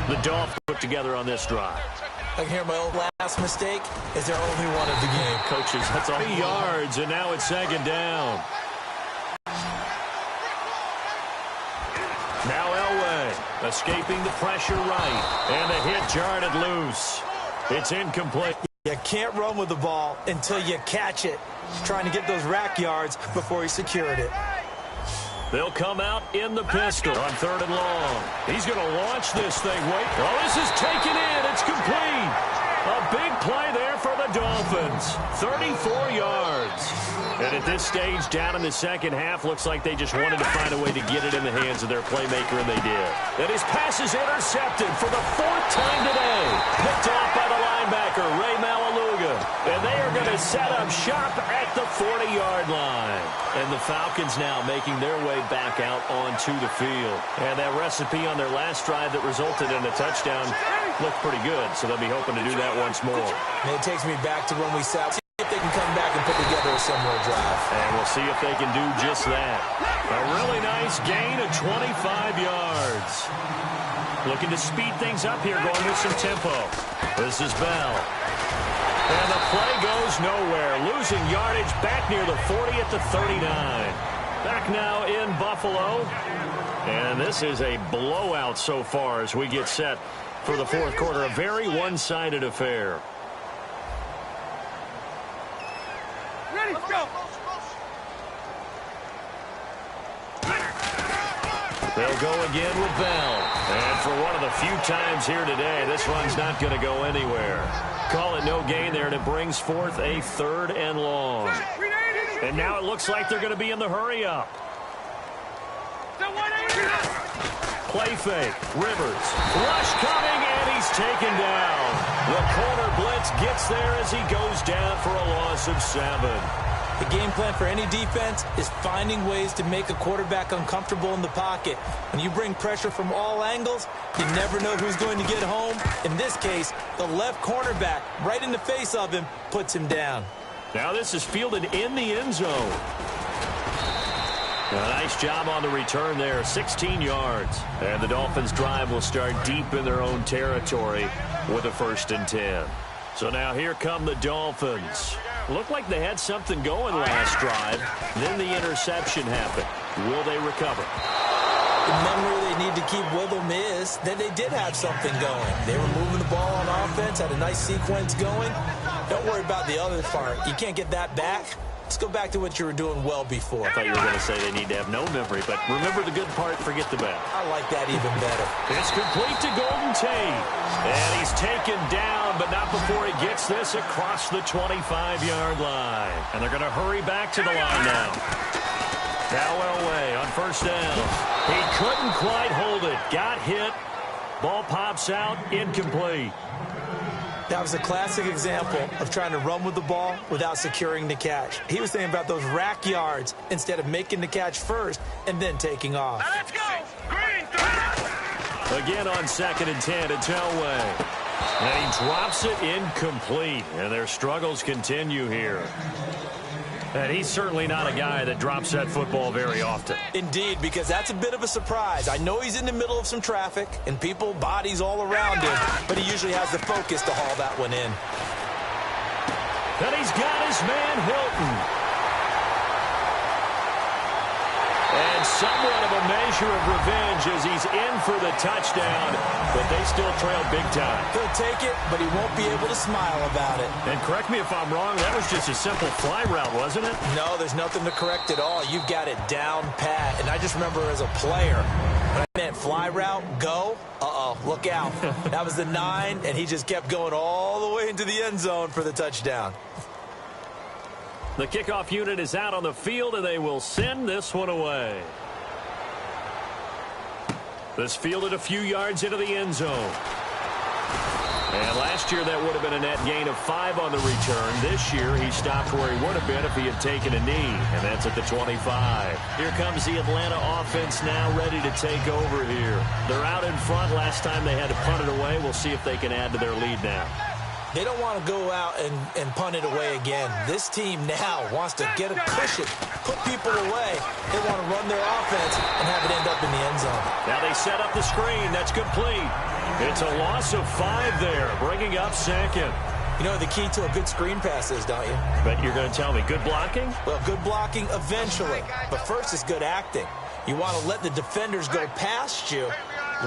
the Dolphins put together on this drive. I can hear my old last mistake is their only one of the game. Coaches, that's all. 3 yards, and now it's second down. Now Elway escaping the pressure right, and the hit jarred it loose. It's incomplete. You can't run with the ball until you catch it. He's trying to get those rack yards before he secured it. They'll come out in the pistol on 3rd and long. He's going to launch this thing. Wait. Oh, this is taken in. It's complete. A big play there for the Dolphins. 34 yards. And at this stage, down in the second half, looks like they just wanted to find a way to get it in the hands of their playmaker, and they did. And his pass is intercepted for the 4th time today. Picked off by the linebacker, Ray Malaluga. And they are going to set up shop at the 40-yard line. And the Falcons now making their way back out onto the field. And that recipe on their last drive that resulted in a touchdown looked pretty good, so they'll be hoping to do that once more. And it takes me back to when we sat. See if they can come back and put together a similar drive. And we'll see if they can do just that. A really nice gain of 25 yards. Looking to speed things up here, going with some tempo. This is Bell. And the play goes nowhere. Losing yardage back near the 40 at the 39. Back now in Buffalo. And this is a blowout so far as we get set for the 4th quarter. A very one-sided affair. Ready, go. They'll go again with Bell. And for one of the few times here today, this one's not going to go anywhere. Call it no gain there, and it brings forth a 3rd and long. And now it looks like they're going to be in the hurry-up. Play fake. Rivers. Rush coming, and he's taken down. The corner blitz gets there as he goes down for a loss of 7. The game plan for any defense is finding ways to make a quarterback uncomfortable in the pocket. When you bring pressure from all angles, you never know who's going to get home. In this case, the left cornerback, right in the face of him, puts him down. Now this is fielded in the end zone. A nice job on the return there, 16 yards. And the Dolphins' drive will start deep in their own territory with a 1st and 10. So now here come the Dolphins. Looked like they had something going last drive. Then the interception happened. Will they recover? The memory they need to keep with them is that they did have something going. They were moving the ball on offense, had a nice sequence going. Don't worry about the other part. You can't get that back. Let's go back to what you were doing well before. I thought you were going to say they need to have no memory, but remember the good part, forget the bad. I like that even better. It's complete to Golden Tate. And he's taken down, but not before he gets this across the 25-yard line. And they're going to hurry back to the line now. Now Elway on 1st down. He couldn't quite hold it. Got hit. Ball pops out. Incomplete. That was a classic example of trying to run with the ball without securing the catch. He was thinking about those rack yards instead of making the catch first and then taking off. Now let's go. Green. Again on 2nd and 10, it's Elway. And he drops it incomplete. And their struggles continue here. And he's certainly not a guy that drops that football very often. Indeed, because that's a bit of a surprise. I know he's in the middle of some traffic and people, bodies all around him, but he usually has the focus to haul that one in. And he's got his man Hilton. And somewhat of a measure of revenge as he's in for the touchdown, but they still trail big time. He'll take it, but he won't be able to smile about it. And correct me if I'm wrong, that was just a simple fly route, wasn't it? No, there's nothing to correct at all. You've got it down pat. And I just remember as a player, when I meant fly route, go, look out. That was the 9, and he just kept going all the way into the end zone for the touchdown. The kickoff unit is out on the field, and they will send this one away. This fielded a few yards into the end zone. And last year, that would have been a net gain of 5 on the return. This year, he stopped where he would have been if he had taken a knee, and that's at the 25. Here comes the Atlanta offense now ready to take over here. They're out in front. Last time they had to punt it away. We'll see if they can add to their lead now. They don't want to go out and punt it away again. This team now wants to get a cushion, put people away. They want to run their offense and have it end up in the end zone. Now they set up the screen. That's complete. It's a loss of 5 there, bringing up second. You know the key to a good screen pass is, don't you? But you're going to tell me, good blocking? Well, good blocking eventually. But first is good acting. You want to let the defenders go past you,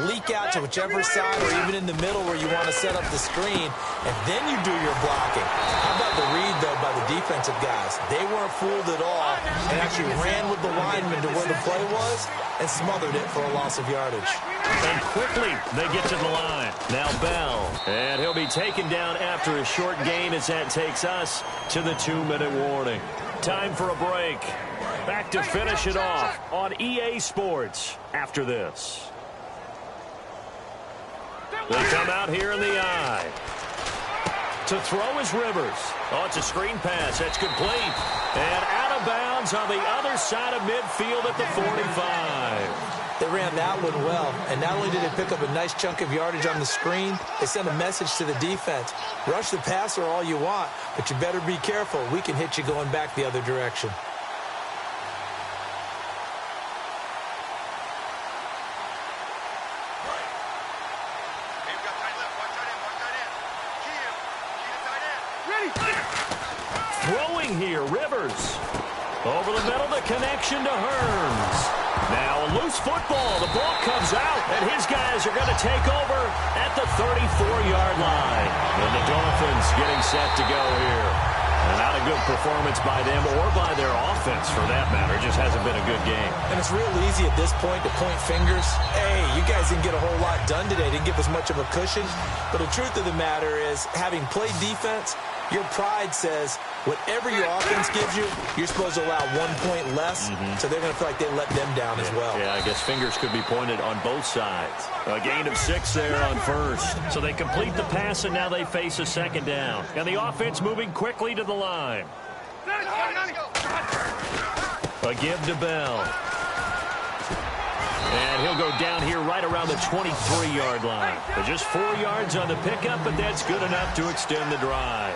leak out to whichever side or even in the middle where you want to set up the screen, and then you do your blocking. How about the read, though, by the defensive guys? They weren't fooled at all and actually ran with the lineman to where the play was and smothered it for a loss of yardage. And quickly, they get to the line. Now Bell. And he'll be taken down after a short gain as that takes us to the 2-minute warning. Time for a break. Back to finish it off on EA Sports after this. They come out here in the eye. To throw is Rivers. Oh, it's a screen pass. That's complete. And out of bounds on the other side of midfield at the 45. They ran that one well, and not only did they pick up a nice chunk of yardage on the screen, they sent a message to the defense. Rush the passer all you want, but you better be careful. We can hit you going back the other direction. Throwing here, Rivers. Over the middle, the connection to Hearns. Now a loose football. The ball comes out, and his guys are going to take over at the 34-yard line. And the Dolphins getting set to go here. And not a good performance by them or by their offense, for that matter. It just hasn't been a good game. And it's real easy at this point to point fingers. Hey, you guys didn't get a whole lot done today. Didn't give us much of a cushion. But the truth of the matter is, having played defense, your pride says whatever your offense gives you, you're supposed to allow 1 point less, so they're going to feel like they let them down as well. Yeah, I guess fingers could be pointed on both sides. A gain of 6 there on first. So they complete the pass, and now they face a second down. And the offense moving quickly to the line. A give to Bell. And he'll go down here right around the 23-yard line. But just 4 yards on the pickup, but that's good enough to extend the drive.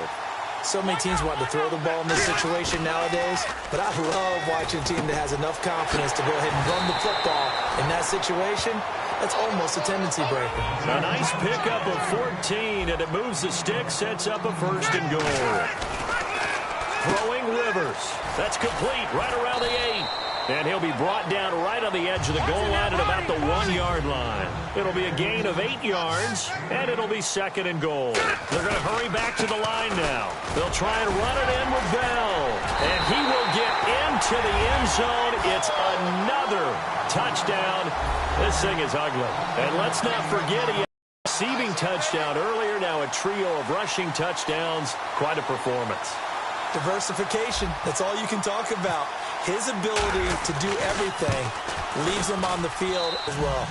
So many teams want to throw the ball in this situation nowadays, but I love watching a team that has enough confidence to go ahead and run the football in that situation. That's almost a tendency breaker. A nice pickup of 14, and it moves the stick, sets up a 1st and goal. Throwing Rivers. That's complete right around the 8. And he'll be brought down right on the edge of the goal line at about the 1-yard line. It'll be a gain of 8 yards, and it'll be 2nd and goal. They're going to hurry back to the line now. They'll try and run it in with Bell. And he will get into the end zone. It's another touchdown. This thing is ugly. And let's not forget he had a receiving touchdown earlier. Now a trio of rushing touchdowns. Quite a performance. Diversification. That's all you can talk about. His ability to do everything leaves him on the field as well.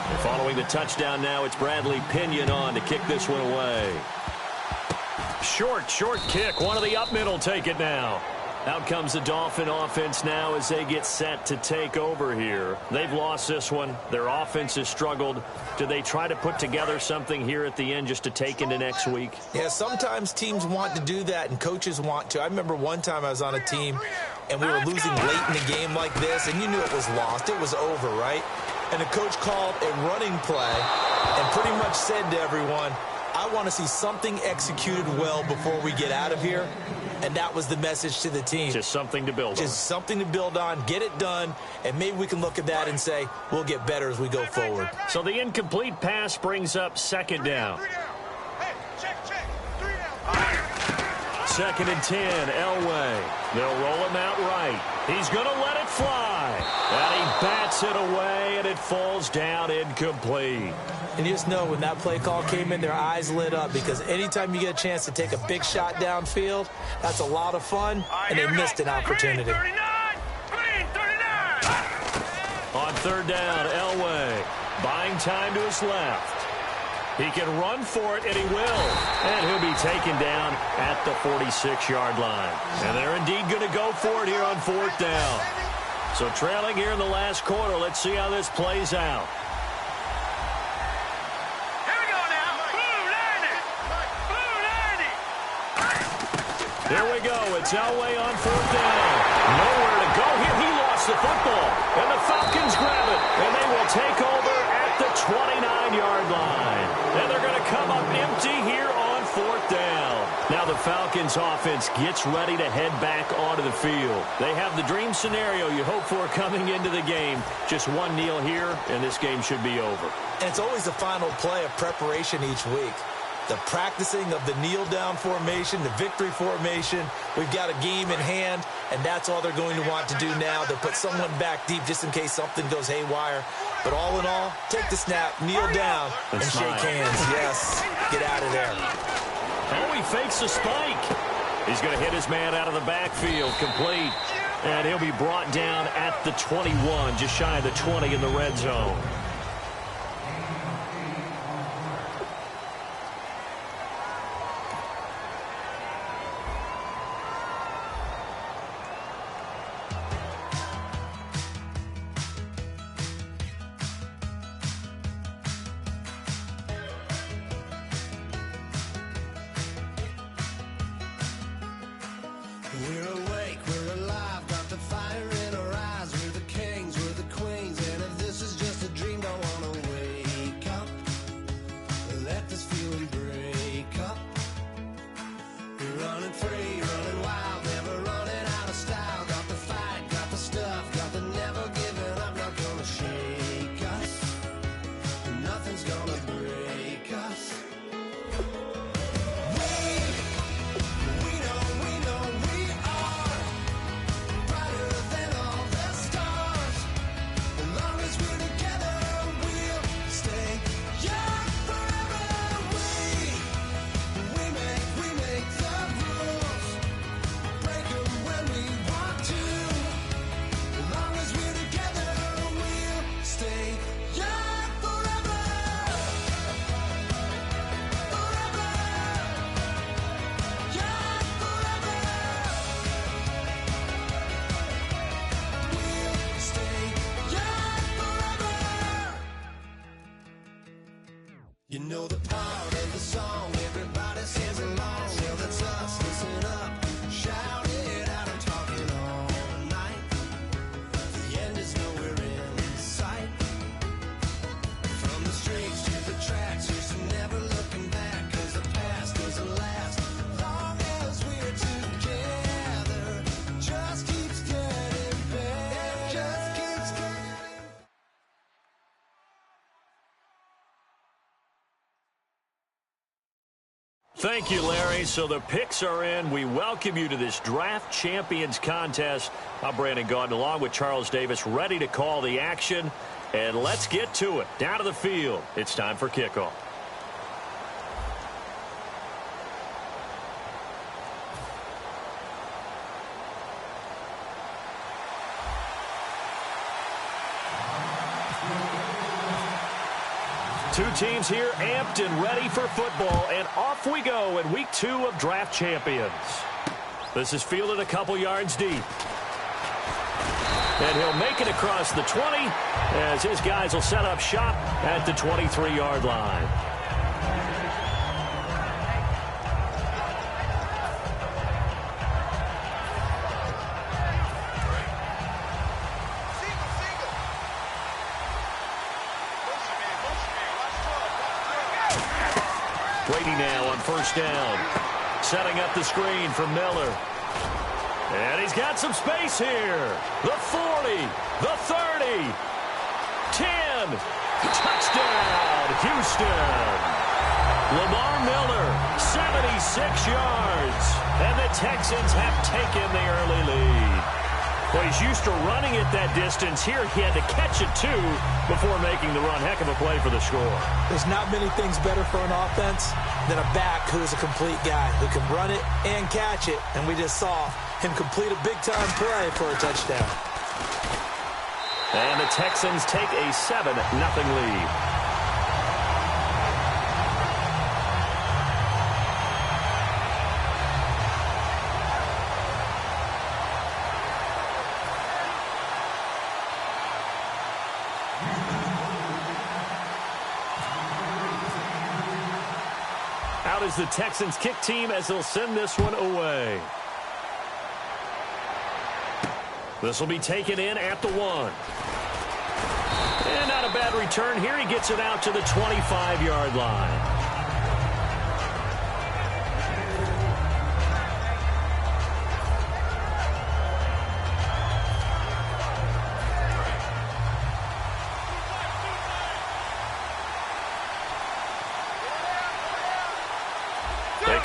And following the touchdown now, it's Bradley Pinion on to kick this one away. Short kick. One of the up middle take it now. Out comes the Dolphin offense now as they get set to take over here. They've lost this one. Their offense has struggled. Do they try to put together something here at the end just to take into next week? Yeah, sometimes teams want to do that and coaches want to. I remember one time I was on a team and we were losing late in the game like this, and you knew it was lost. It was over, right? And the coach called a running play and pretty much said to everyone, I want to see something executed well before we get out of here. And that was the message to the team. Just something to build on. Just something to build on, get it done, and maybe we can look at that and say, we'll get better as we go forward. So the incomplete pass brings up 2nd down. 2nd and 10, Elway. They'll roll him out right. He's going to let it fly. And he bats it away, and it falls down incomplete. And you just know when that play call came in, their eyes lit up, because anytime you get a chance to take a big shot downfield, that's a lot of fun, and they missed an opportunity. On 3rd down, Elway buying time to his left. He can run for it, and he will. And he'll be taken down at the 46-yard line. And they're indeed going to go for it here on 4th down. So trailing here in the last quarter, let's see how this plays out. Here we go. It's Elway on 4th down. Nowhere to go here. He lost the football. And the Falcons grab it. And they will take over Falcons offense gets ready to head back onto the field. They have the dream scenario you hope for coming into the game. Just one kneel here, and this game should be over. And it's always the final play of preparation each week. The practicing of the kneel-down formation, the victory formation. We've got a game in hand, and that's all they're going to want to do now. They'll put someone back deep just in case something goes haywire. But all in all, take the snap, kneel down, and shake hands. Yes, get out of there. Oh, he fakes a spike. He's going to hit his man out of the backfield, complete. And he'll be brought down at the 21, just shy of the 20 in the red zone. We're awake, we're alive, got the fire in our eyes. We're the kings, we're the queens, and if this is just a dream, don't wanna wake up. Let this feeling break up. We're running free, running wild, never running out of style. Got the fight, got the stuff, got the never giving up. Not gonna shake us, nothing's gonna break us. You know the part of the song, everybody sings along. Well, that's us, listen up, shout it out, I'm talking all night. The end is nowhere in sight. From the streets to the tracks, here's to never looking back. Cause the past doesn't last, long as we're together. Just keeps getting better, just keeps getting. Thank you, Larry. So the picks are in. We welcome you to this Draft Champions contest. I'm Brandon Gaudin along with Charles Davis, ready to call the action. And let's get to it. Down to the field. It's time for kickoff. Two teams here amped and ready for football, and off we go in week 2 of Draft Champions. This is fielded a couple yards deep. And he'll make it across the 20 as his guys will set up shop at the 23-yard line. Brady now on first down. Setting up the screen for Miller. And he's got some space here. The 40, the 30, 10. Touchdown, Houston. Lamar Miller, 76 yards. And the Texans have taken the early lead. Well, he's used to running it that distance. Here he had to catch it, too, before making the run. Heck of a play for the score. There's not many things better for an offense than a back who is a complete guy who can run it and catch it. And we just saw him complete a big-time play for a touchdown. And the Texans take a 7-0 lead. Out is the Texans kick team as they'll send this one away. This will be taken in at the 1. And not a bad return here. He gets it out to the 25-yard line.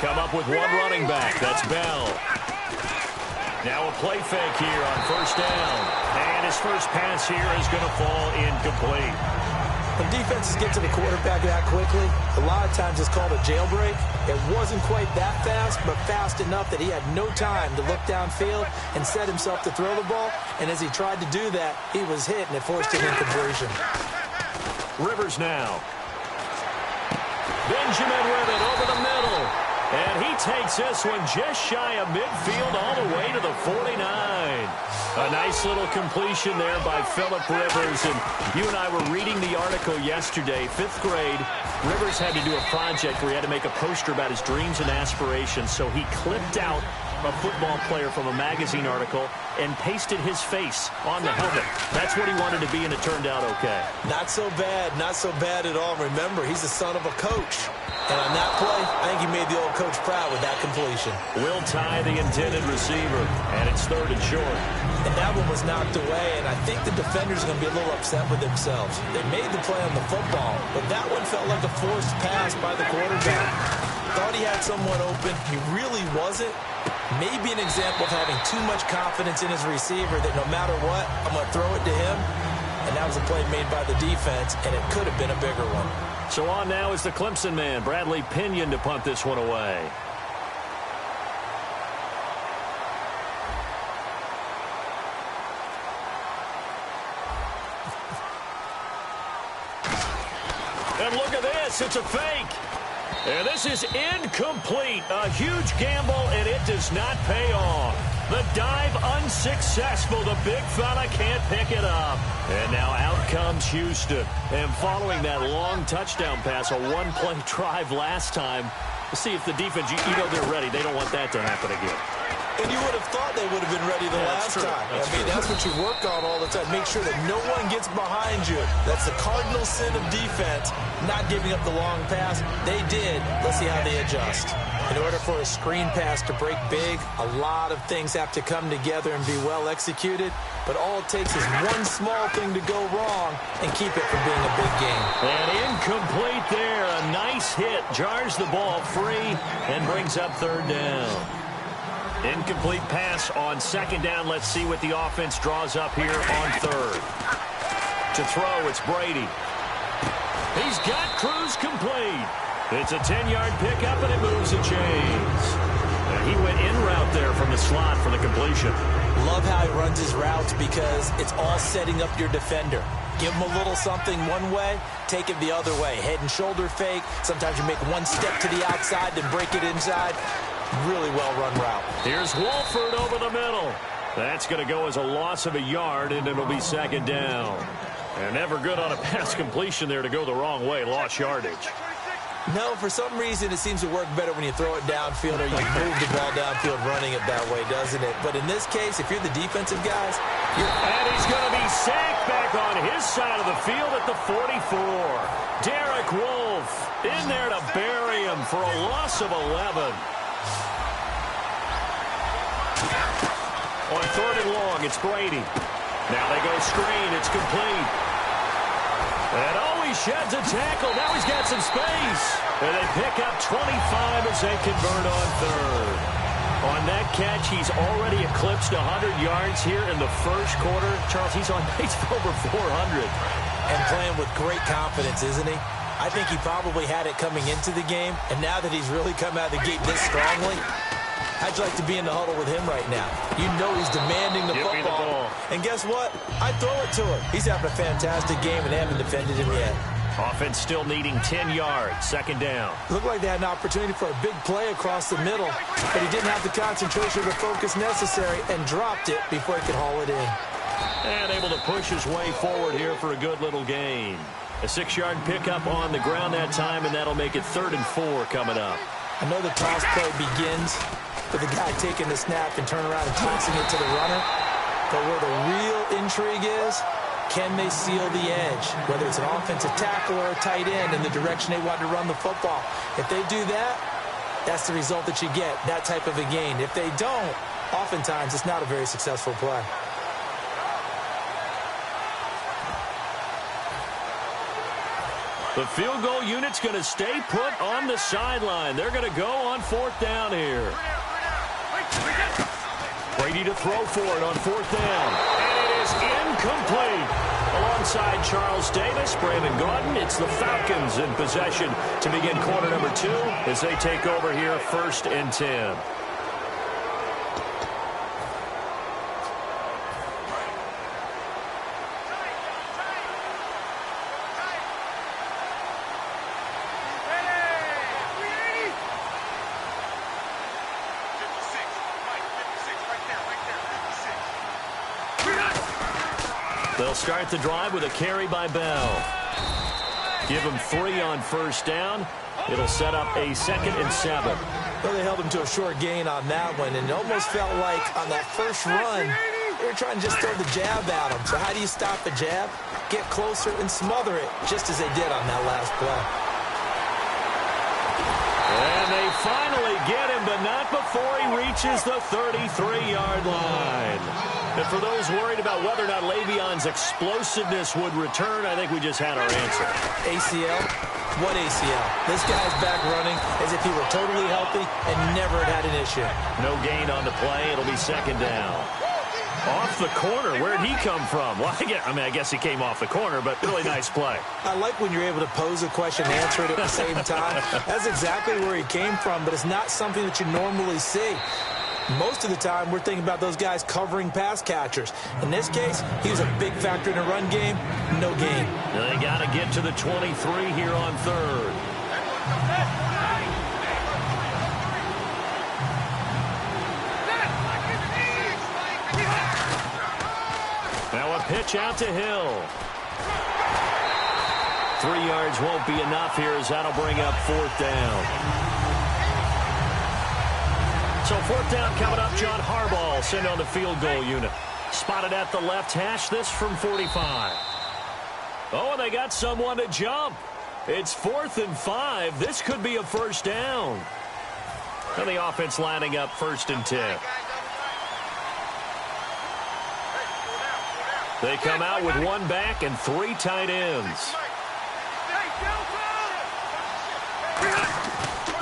come up with one running back. That's Bell. Now a play fake here on first down. And his first pass here is going to fall incomplete. When defenses get to the quarterback that quickly, a lot of times it's called a jailbreak. It wasn't quite that fast, but fast enough that he had no time to look downfield and set himself to throw the ball. And as he tried to do that, he was hit, and it forced an incompletion. Rivers now. Benjamin with it over the middle. And he takes this one just shy of midfield all the way to the 49. A nice little completion there by Phillip Rivers. And you and I were reading the article yesterday, 5th grade. Rivers had to do a project where he had to make a poster about his dreams and aspirations. So he clipped out a football player from a magazine article and pasted his face on the helmet. That's what he wanted to be, and it turned out okay. Not so bad at all. Remember, he's the son of a coach. And on that play, I think he made the old coach proud with that completion. Will tie the intended receiver, and it's 3rd and short. And that one was knocked away, and I think the defenders are going to be a little upset with themselves. They made the play on the football, but that one felt like a forced pass by the quarterback. Thought he had someone open. He really wasn't. Maybe an example of having too much confidence in his receiver that no matter what, I'm going to throw it to him. And that was a play made by the defense, and it could have been a bigger one. So on now is the Clemson man, Bradley Pinion, to punt this one away. And look at this, it's a fake. And this is incomplete. A huge gamble, and it does not pay off. The dive unsuccessful. The big fella can't pick it up. And now out comes Houston. And following that long touchdown pass, a one-play drive last time, to see if the defense, you know they're ready. They don't want that to happen again. And you would have thought they would have been ready the last time. That's what you work on all the time. Make sure that no one gets behind you. That's the cardinal sin of defense, not giving up the long pass. They did. Let's see how they adjust. In order for a screen pass to break big, a lot of things have to come together and be well executed. But all it takes is one small thing to go wrong and keep it from being a big game. And incomplete there. A nice hit. Jars the ball free and brings up 3rd down. Incomplete pass on 2nd down. Let's see what the offense draws up here on 3rd. To throw, it's Brady. He's got Cruz complete. It's a 10-yard pickup, and it moves the chains. And he went in route there from the slot for the completion. Love how he runs his routes because it's all setting up your defender. Give him a little something one way, take it the other way. Head and shoulder fake. Sometimes you make one step to the outside, then break it inside. Really well-run route. Here's Wolford over the middle. That's going to go as a loss of a yard, and it'll be 2nd down. And never good on a pass completion there to go the wrong way. Lost yardage. No, for some reason it seems to work better when you throw it downfield or you move the ball downfield running it that way, doesn't it? But in this case, if you're the defensive guys, and he's going to be sacked back on his side of the field at the 44. Derek Wolfe in there to bury him for a loss of 11. On 3rd and long, it's Brady. Now they go screen. It's complete. And he sheds a tackle. Now he's got some space. And they pick up 25 as they convert on 3rd. On that catch, he's already eclipsed 100 yards here in the 1st quarter. Charles, he's on pace for over 400. And playing with great confidence, isn't he? I think he probably had it coming into the game. And now that he's really come out of the gate this strongly, how'd you like to be in the huddle with him right now? You know he's demanding the football. Give me the ball. And guess what? I throw it to him. He's having a fantastic game, and they haven't defended him yet. Offense still needing 10 yards. 2nd down. Looked like they had an opportunity for a big play across the middle, but he didn't have the concentration or the focus necessary and dropped it before he could haul it in. And able to push his way forward here for a good little gain. A 6-yard pickup on the ground that time, and that'll make it 3rd and 4 coming up. I know the toss play begins with the guy taking the snap and turn around and tossing it to the runner. But where the real intrigue is, can they seal the edge? Whether it's an offensive tackle or a tight end in the direction they want to run the football. If they do that, that's the result that you get, that type of a gain. If they don't, oftentimes it's not a very successful play. The field goal unit's going to stay put on the sideline. They're going to go on 4th down here. Brady to throw for it on 4th down. And it is incomplete. Alongside Charles Davis, Brandon Gaudin, it's the Falcons in possession to begin quarter number 2 as they take over here 1st and 10. They'll start the drive with a carry by Bell. Give him 3 on 1st down. It'll set up a 2nd and 7. Well, they held him to a short gain on that one, and it almost felt like on that first run, they were trying to just throw the jab at him. So how do you stop a jab? Get closer and smother it, just as they did on that last play. And they finally get him, but not before he reaches the 33-yard line. And for those worried about whether or not Le'Veon's explosiveness would return, I think we just had our answer. ACL? What ACL? This guy's back running as if he were totally healthy and never had an issue. No gain on the play. It'll be 2nd down. Off the corner. Where'd he come from? Well, I guess he came off the corner, but really nice play. I like when you're able to pose a question and answer it at the same time. That's exactly where he came from, but it's not something that you normally see. Most of the time, we're thinking about those guys covering pass catchers. In this case, he was a big factor in the run game. No gain. They got to get to the 23 here on 3rd. Now a pitch out to Hill. 3 yards won't be enough here as that'll bring up 4th down. So 4th down coming up. John Harbaugh sent on the field goal unit. Spotted at the left hash, this from 45. Oh, and they got someone to jump. It's 4th and 5. This could be a 1st down. And the offense lining up 1st and 10. They come out with 1 back and 3 tight ends.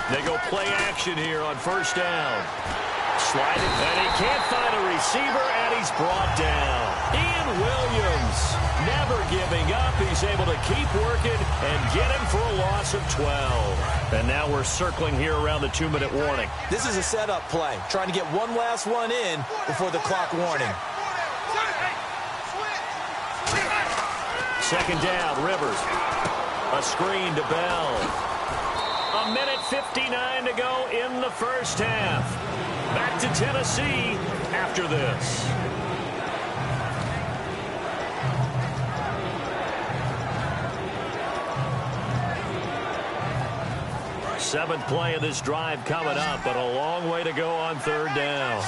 They go play action here on 1st down. Sliding, and he can't find a receiver, and he's brought down. Ian Williams, never giving up. He's able to keep working and get him for a loss of 12. And now we're circling here around the 2-minute warning. This is a setup play, trying to get one last one in before the clock warning. 2nd down, Rivers. A screen to Bell. 1:59 to go in the 1st half. Back to Tennessee after this. Seventh play of this drive coming up, but a long way to go on 3rd down.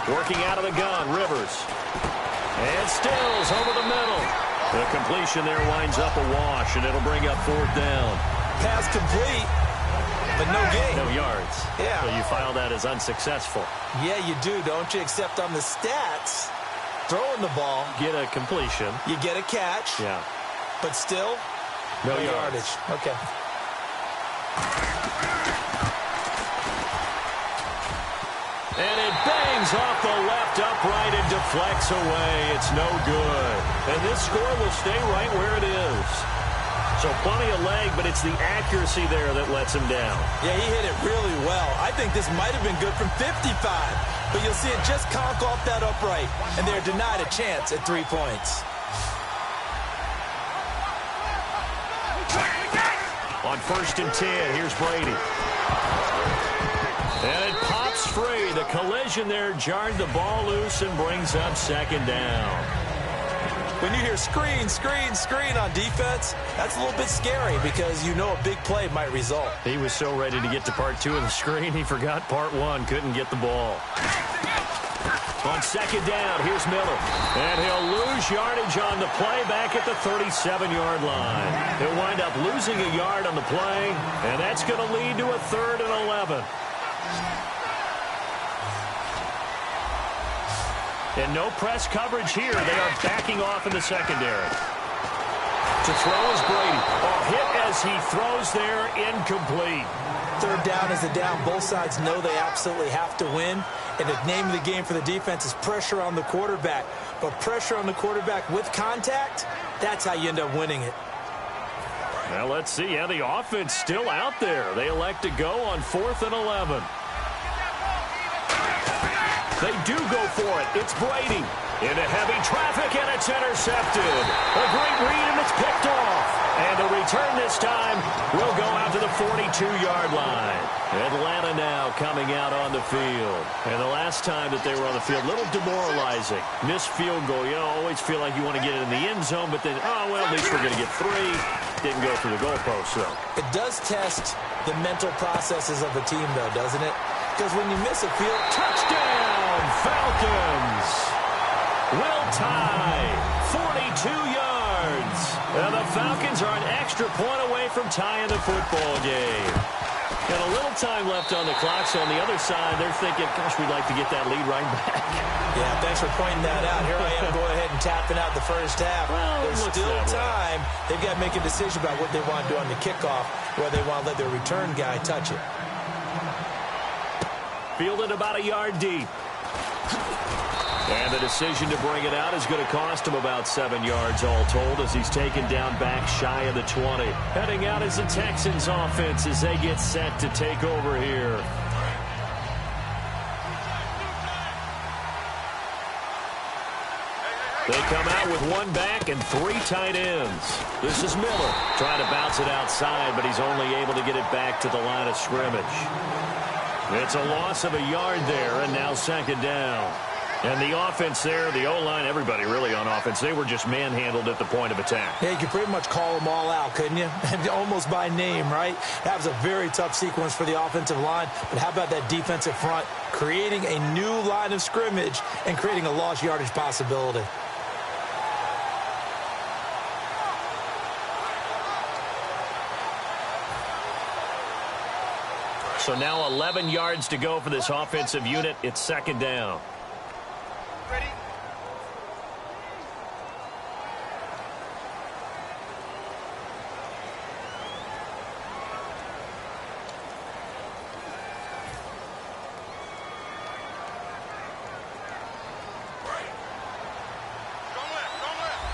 Working out of the gun, Rivers. And Stills over the middle. The completion there winds up a wash, and it'll bring up 4th down. Pass complete, but no gain. No yards. Yeah. So you file that as unsuccessful. Yeah, you do, don't you? Except on the stats, throwing the ball. Get a completion. You get a catch. Yeah. But still, no yardage. Okay. And it bangs off the left upright and deflects away. It's no good. And this score will stay right where it is. So plenty of leg, but it's the accuracy there that lets him down. Yeah, he hit it really well. I think this might have been good from 55. But you'll see it just conk off that upright. And they're denied a chance at 3 points. On 1st and 10, here's Brady. And it pops free. The collision there jarred the ball loose and brings up 2nd down. When you hear screen, screen, screen on defense, that's a little bit scary because you know a big play might result. He was so ready to get to part 2 of the screen, he forgot part 1, couldn't get the ball. On 2nd down, here's Miller. And he'll lose yardage on the play back at the 37-yard line. He'll wind up losing a yard on the play, and that's going to lead to a 3rd and 11. And no press coverage here. They are backing off in the secondary. To throw is Brady. A hit as he throws there, incomplete. Third down is the down. Both sides know they absolutely have to win. And the name of the game for the defense is pressure on the quarterback. But pressure on the quarterback with contact, that's how you end up winning it. Well, let's see. Yeah, the offense still out there. They elect to go on 4th and 11. They do go for it. It's Brady. Into heavy traffic, and it's intercepted. A great read, and it's picked off. And the return this time will go out to the 42-yard line. Atlanta now coming out on the field. And the last time that they were on the field, a little demoralizing. Missed field goal. You always feel like you want to get it in the end zone, but then, oh, well, at least we're going to get 3. Didn't go through the goalpost, though. It does test the mental processes of a team, though, doesn't it? Because when you miss a field, touchdown, Falcons. Will tie, 42 yards. And the Falcons are an extra point away from tying the football game. And a little time left on the clock, so on the other side, they're thinking, gosh, we'd like to get that lead right back. Yeah, thanks for pointing that out. Here I am going ahead and tapping out the first half. Well, there's still time. They've got to make a decision about what they want to do on the kickoff, whether they want to let their return guy touch it. Fielded about a yard deep. And the decision to bring it out is going to cost him about 7 yards all told as he's taken down back shy of the 20. Heading out is the Texans offense as they get set to take over here. They come out with 1 back and 3 tight ends. This is Miller trying to bounce it outside, but he's only able to get it back to the line of scrimmage. It's a loss of a yard there, and now 2nd down. And the offense there, the O-line, everybody really on offense, they were just manhandled at the point of attack. Yeah, you could pretty much call them all out, couldn't you? Almost by name, right? That was a very tough sequence for the offensive line. But how about that defensive front creating a new line of scrimmage and creating a lost yardage possibility? So now 11 yards to go for this offensive unit. It's 2nd down. Ready?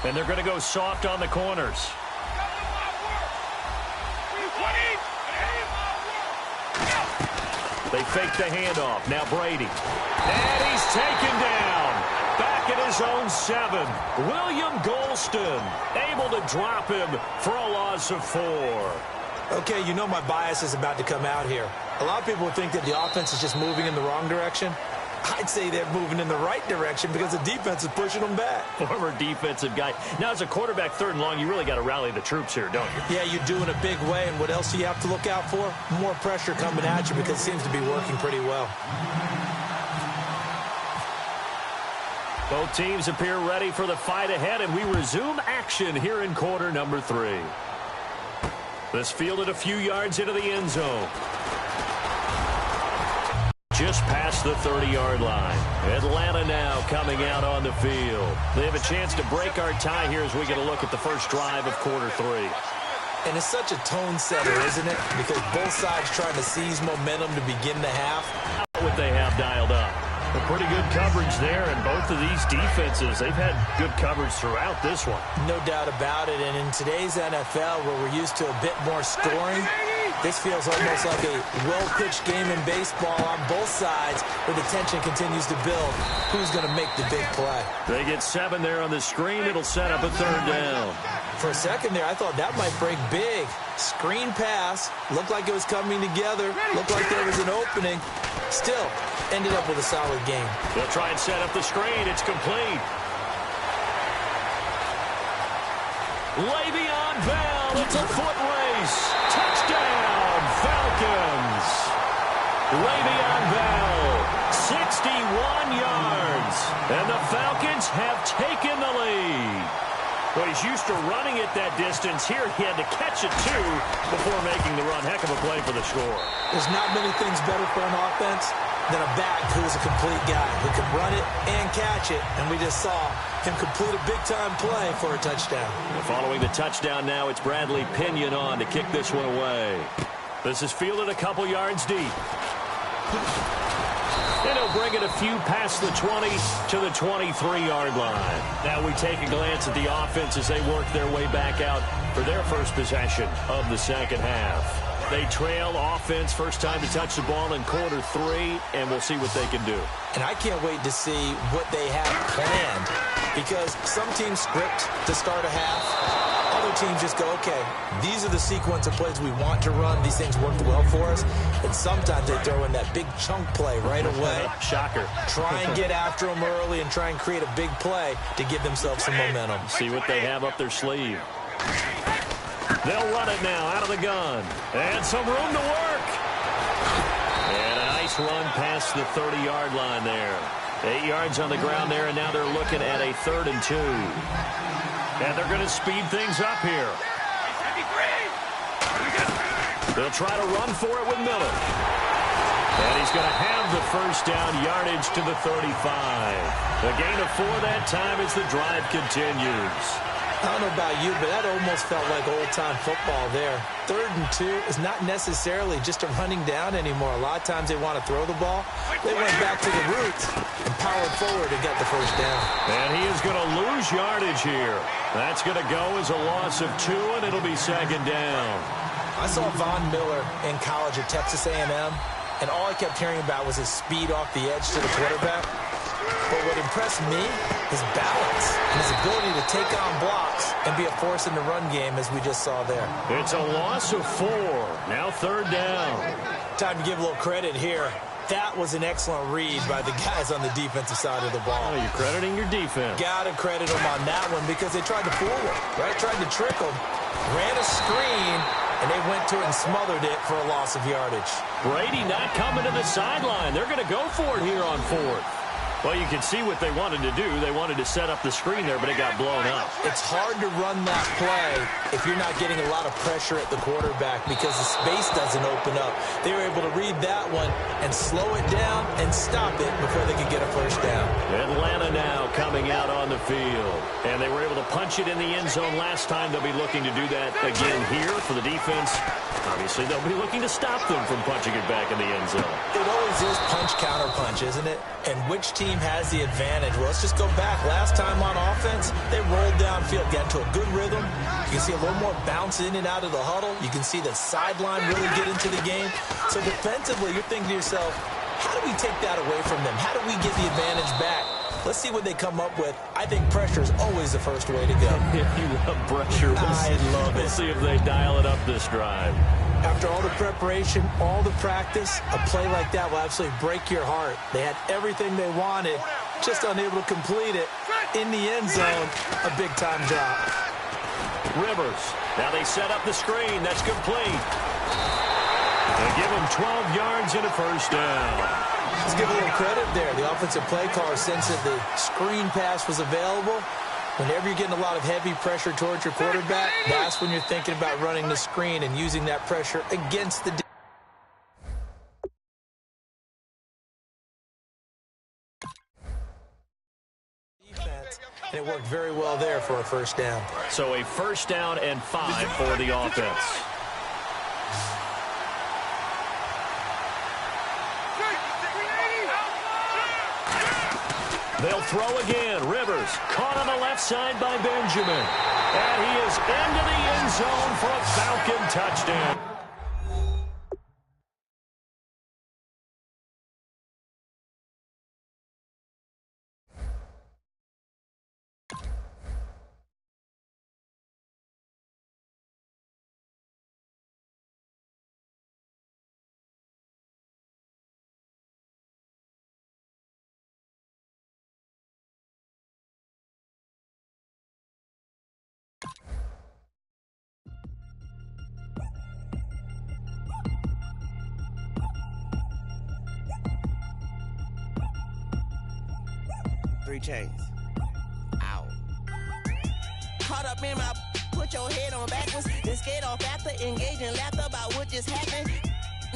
And they're going to go soft on the corners. They fake the handoff. Now Brady. And he's taken down. Back at his own 7. William Golston able to drop him for a loss of 4. Okay, you know my bias is about to come out here. A lot of people think that the offense is just moving in the wrong direction. I'd say they're moving in the right direction because the defense is pushing them back. Former defensive guy. Now, as a quarterback 3rd and long, you really got to rally the troops here, don't you? Yeah, you do in a big way. And what else do you have to look out for? More pressure coming at you because it seems to be working pretty well. Both teams appear ready for the fight ahead, and we resume action here in quarter number 3. This fielded a few yards into the end zone. Just past the 30-yard line. Atlanta now coming out on the field. They have a chance to break our tie here as we get a look at the first drive of quarter 3. And it's such a tone setter, isn't it? Because both sides trying to seize momentum to begin the half. What they have dialed up. A pretty good coverage there, and both of these defenses, they've had good coverage throughout this one. No doubt about it. And in today's NFL, where we're used to a bit more scoring, this feels almost like a well-pitched game in baseball on both sides where the tension continues to build. Who's going to make the big play? They get 7 there on the screen. It'll set up a 3rd down. For a second there, I thought that might break big. Screen pass. Looked like it was coming together. Looked like there was an opening. Still, ended up with a solid game. They'll try and set up the screen. It's complete. Le'Veon Bell. It's a foot race. Touchdown, Falcons. Le'Veon Bell, 61 yards. And the Falcons have taken the lead. Well, he's used to running it that distance. Here he had to catch it, too, before making the run. Heck of a play for the score. There's not many things better for an offense than a back who is a complete guy who can run it and catch it. And we just saw him complete a big-time play for a touchdown. Following the touchdown now, it's Bradley Pinion on to kick this one away. This is fielded a couple yards deep. And he'll bring it a few past the 20 to the 23-yard line. Now we take a glance at the offense as they work their way back out for their first possession of the second half. They trail offense, first time to touch the ball in quarter 3, and we'll see what they can do. And I can't wait to see what they have planned, because some teams script to start a half. Other teams just go, okay, these are the sequence of plays we want to run. These things work well for us. And sometimes they throw in that big chunk play right away. Shocker. Try and get after them early and try and create a big play to give themselves some momentum. See what they have up their sleeve. They'll run it now out of the gun. And some room to work. And a nice run past the 30-yard line there. 8 yards on the ground there, and now they're looking at a 3rd and 2. And they're going to speed things up here. They'll try to run for it with Miller. And he's going to have the first down, yardage to the 35. A gain of 4 that time as the drive continues. I don't know about you, but that almost felt like old-time football there. 3rd and 2 is not necessarily just a running down anymore. A lot of times they want to throw the ball. They went back to the roots and powered forward and got the first down. And he is going to lose yardage here. That's going to go as a loss of 2, and it'll be 2nd down. I saw Von Miller in college at Texas A&M, and all I kept hearing about was his speed off the edge to the quarterback. But what impressed me, his balance and his ability to take on blocks and be a force in the run game, as we just saw there. It's a loss of 4. Now 3rd down. Time to give a little credit here. That was an excellent read by the guys on the defensive side of the ball. Oh, you're crediting your defense. Got to credit them on that one because they tried to fool them, right? Tried to trick them. Ran a screen, and they went to it and smothered it for a loss of yardage. Brady not coming to the sideline. They're going to go for it here on 4th. Well, you can see what they wanted to do. They wanted to set up the screen there, but it got blown up. It's hard to run that play if you're not getting a lot of pressure at the quarterback because the space doesn't open up. They were able to read that one and slow it down and stop it before they could get a first down. Atlanta now coming out on the field. And they were able to punch it in the end zone last time. They'll be looking to do that again here for the defense. Obviously, they'll be looking to stop them from punching it back in the end zone. It always is punch-counter-punch, isn't it? And which team has the advantage? Well, let's just go back. Last time on offense, they rolled downfield, got into a good rhythm. You can see a little more bounce in and out of the huddle. You can see the sideline really get into the game. So defensively, you're thinking to yourself, how do we take that away from them? How do we get the advantage back? Let's see what they come up with. I think pressure is always the first way to go. If you love pressure, I love it. We'll see if they dial it up this drive. After all the preparation, all the practice, a play like that will absolutely break your heart. They had everything they wanted, just unable to complete it. In the end zone, a big-time drop. Rivers. Now they set up the screen. That's complete. They give him 12 yards and a first down. Let's give a little credit there. The offensive play caller sensed that the screen pass was available. Whenever you're getting a lot of heavy pressure towards your quarterback, that's when you're thinking about running the screen and using that pressure against the defense. And it worked very well there for a first down. So a first down and 5 for the offense. They'll throw again. Rivers caught on the left side by Benjamin. And he is into the end zone for a Falcon touchdown. Three chains. Ow. Caught up in my, put your head on backwards, then skate off after engaging laughter about what just happened.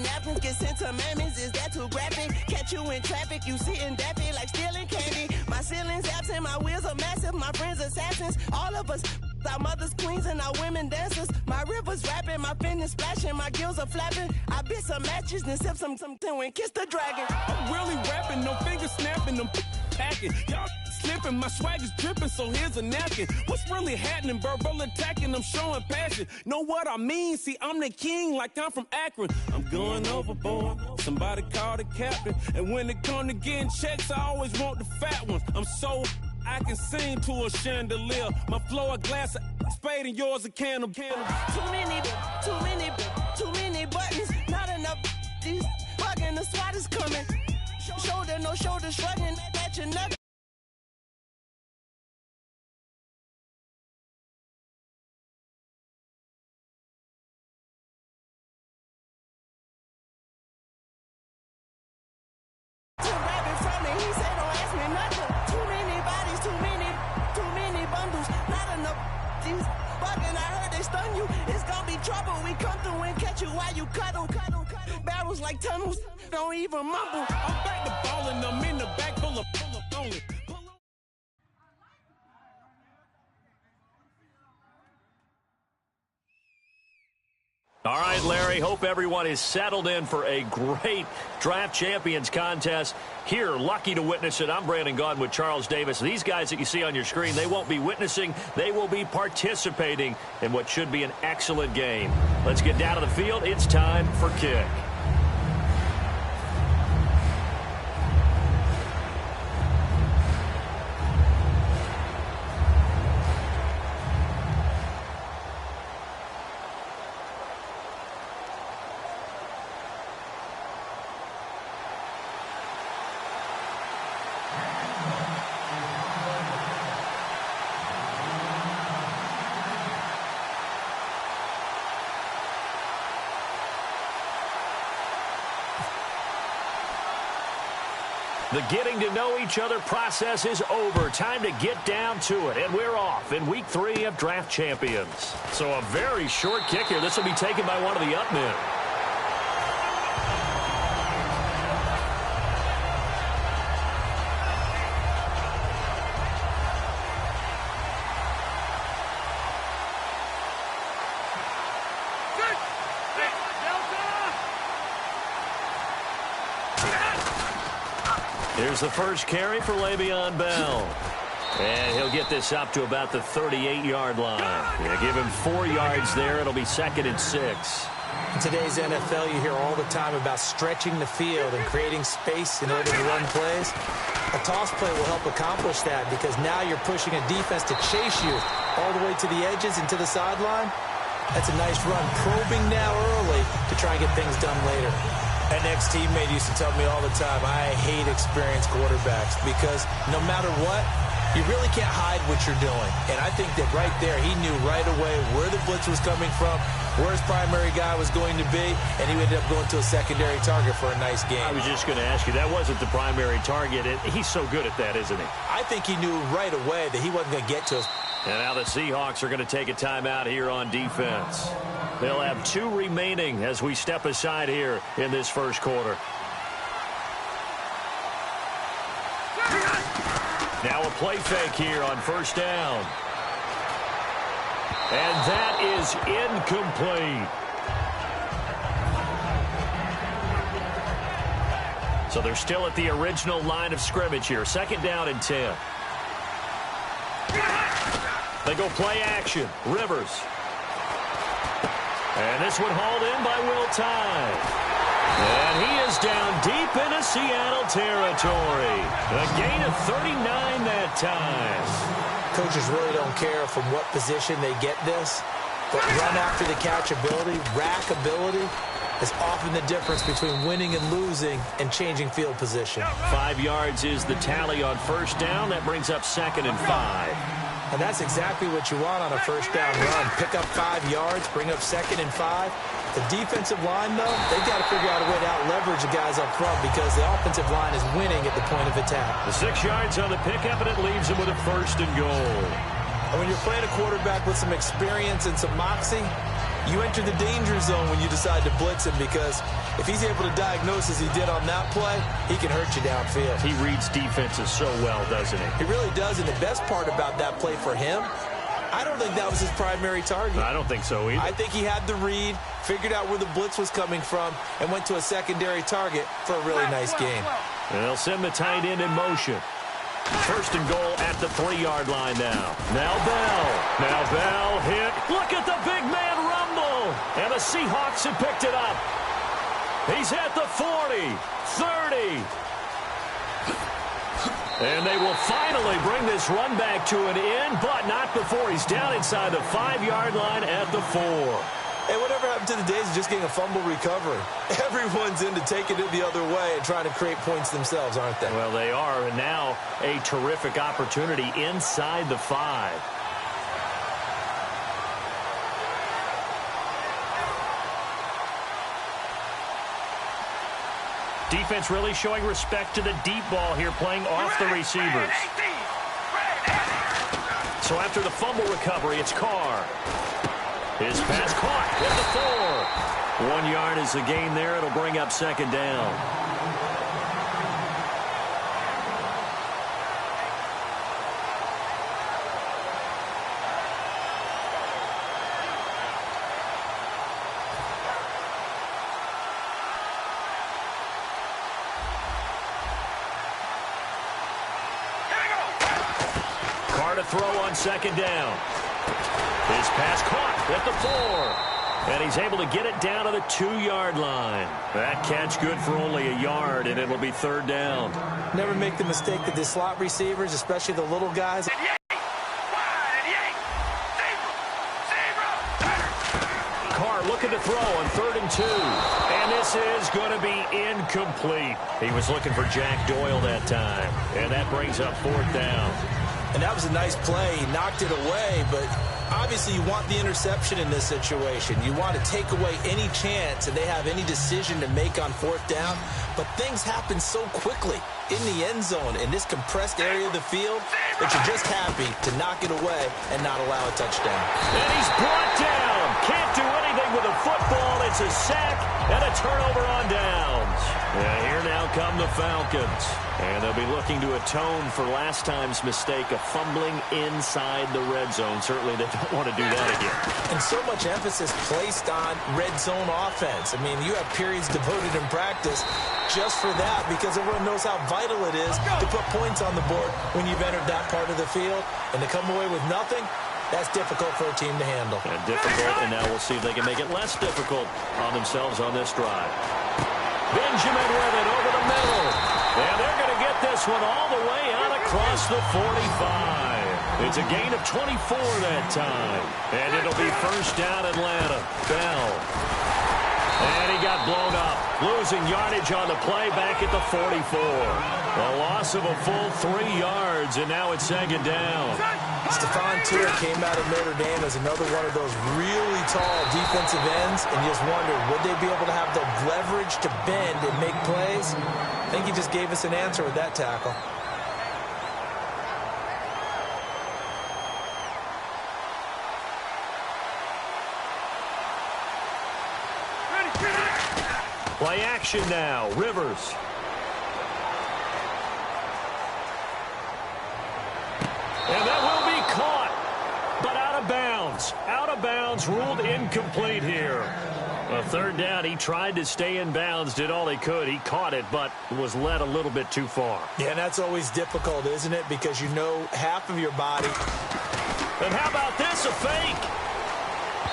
napkins get sent to mammies. Is that too graphic? Catch you in traffic, you sitting daffy like stealing candy. My ceiling's absent, my wheels are massive, my friends assassins. All of us, our mothers queens and our women dancers. My rivers rapping, my fingers splashing, my gills are flapping. I bit some matches and sip some and kiss the dragon. I'm really rapping, no fingers snapping, I'm packing. Y'all slipping, my swag is dripping, so here's a napkin. What's really happening? Verbal attacking, I'm showing passion. Know what I mean? See, I'm the king like I'm from Akron. I'm going overboard, somebody call the captain. And when it come to getting checks, I always want the fat ones. I'm so I can sing to a chandelier. My flow a glass of spade and yours a can of candle. Too many buttons, not enough. These fucking the SWAT is coming. Shoulder, no shoulder shrugging at your nugget. Rabbit from me, he said don't ask me nothing. Too many bodies, too many bundles, not enough. These fucking, I heard they stun you. It's gonna be trouble. We come through and catch you while you cuddle. Barrels like tunnels, don't even mumble. I'm back to ballin', I'm in the back full of only. All right, Larry, hope everyone is settled in for a great Draft Champions contest. Here, lucky to witness it, I'm Brandon Gaudin with Charles Davis. These guys that you see on your screen, they won't be witnessing, they will be participating in what should be an excellent game. Let's get down to the field. It's time for kick. The getting to know each other process is over. Time to get down to it. And we're off in week 3 of Draft Champions. So a very short kick here. This will be taken by one of the up men. Here's the first carry for Le'Veon Bell. And he'll get this up to about the 38-yard line. Yeah, give him 4 yards there. It'll be 2nd and 6. In today's NFL, you hear all the time about stretching the field and creating space in order to run plays. A toss play will help accomplish that because now you're pushing a defense to chase you all the way to the edges and to the sideline. That's a nice run, probing now early to try and get things done later. An ex-teammate used to tell me all the time, I hate experienced quarterbacks because no matter what, you really can't hide what you're doing. And I think that right there, he knew right away where the blitz was coming from, where his primary guy was going to be, and he ended up going to a secondary target for a nice game. I was just going to ask you, that wasn't the primary target. He's so good at that, isn't he? I think he knew right away that he wasn't going to get to us. And now the Seahawks are going to take a timeout here on defense. They'll have 2 remaining as we step aside here in this first quarter. Now a play fake here on first down. And that is incomplete. So they're still at the original line of scrimmage here. 2nd down and 10. They go play action. Rivers. And this one hauled in by Will Tye. And he is down deep into Seattle territory. A gain of 39 that time. Coaches really don't care from what position they get this, but run after the catch ability, rack ability, is often the difference between winning and losing and changing field position. 5 yards is the tally on first down. That brings up 2nd and 5. And that's exactly what you want on a first down run. Pick up 5 yards, bring up 2nd and 5. The defensive line, though, they've got to figure out a way to out-leverage the guys up front because the offensive line is winning at the point of attack. The 6 yards on the pickup, and it leaves them with a 1st and goal. And when you're playing a quarterback with some experience and some moxie, you enter the danger zone when you decide to blitz him, because if he's able to diagnose as he did on that play, he can hurt you downfield. He reads defenses so well, doesn't he? He really does, and the best part about that play for him, I don't think that was his primary target. I don't think so either. I think he had the read, figured out where the blitz was coming from, and went to a secondary target for a really nice game. They'll send the tight end in motion. First and goal at the 3-yard line now. Now Bell hit. Look at the big man rumble. And the Seahawks have picked it up. He's at the 40, 30. And they will finally bring this run back to an end, but not before he's down inside the 5-yard line at the 4. Hey, whatever happened to the days of just getting a fumble recovery? Everyone's into taking it the other way and trying to create points themselves, aren't they? Well, they are, and now a terrific opportunity inside the 5. Defense really showing respect to the deep ball here, playing off the receivers. So after the fumble recovery, it's Carr. His pass caught at the 4. 1 yard is the gain there. It'll bring up second down. Carr to throw on second down. His pass caught at the 4. And he's able to get it down to the 2-yard line. That catch good for only a yard, and it'll be third down. Never make the mistake that the slot receivers, especially the little guys. Carr looking to throw on 3rd and 2. And this is going to be incomplete. He was looking for Jack Doyle that time. And that brings up 4th down. And that was a nice play. He knocked it away, but obviously you want the interception in this situation. You want to take away any chance that they have any decision to make on 4th down. But things happen so quickly in the end zone in this compressed area of the field that you're just happy to knock it away and not allow a touchdown. And he's brought down. Can't do anything with a football. It's a sack and a turnover on downs. Yeah, here now come the Falcons. And they'll be looking to atone for last time's mistake of fumbling inside the red zone. Certainly they don't want to do that again. And so much emphasis placed on red zone offense. I mean, you have periods devoted in practice just for that, because everyone knows how vital it is to put points on the board when you've entered that part of the field. And to come away with nothing, that's difficult for a team to handle. And difficult, and now we'll see if they can make it less difficult on themselves on this drive. Benjamin with it over the middle. And they're going to get this one all the way out across the 45. It's a gain of 24 that time. And it'll be first down Atlanta. Bell. And he got blown up. Losing yardage on the play back at the 44. A loss of a full 3 yards, and now it's second down. Stephon Tuitt came out of Notre Dame as another one of those really tall defensive ends, and you just wondered, would they be able to have the leverage to bend and make plays? I think he just gave us an answer with that tackle. Play action now. Rivers. And that will be caught, but out of bounds. Out of bounds, ruled incomplete here. A third down, he tried to stay in bounds, did all he could. He caught it, but was led a little bit too far. Yeah, and that's always difficult, isn't it? Because you know half of your body. And how about this, a fake?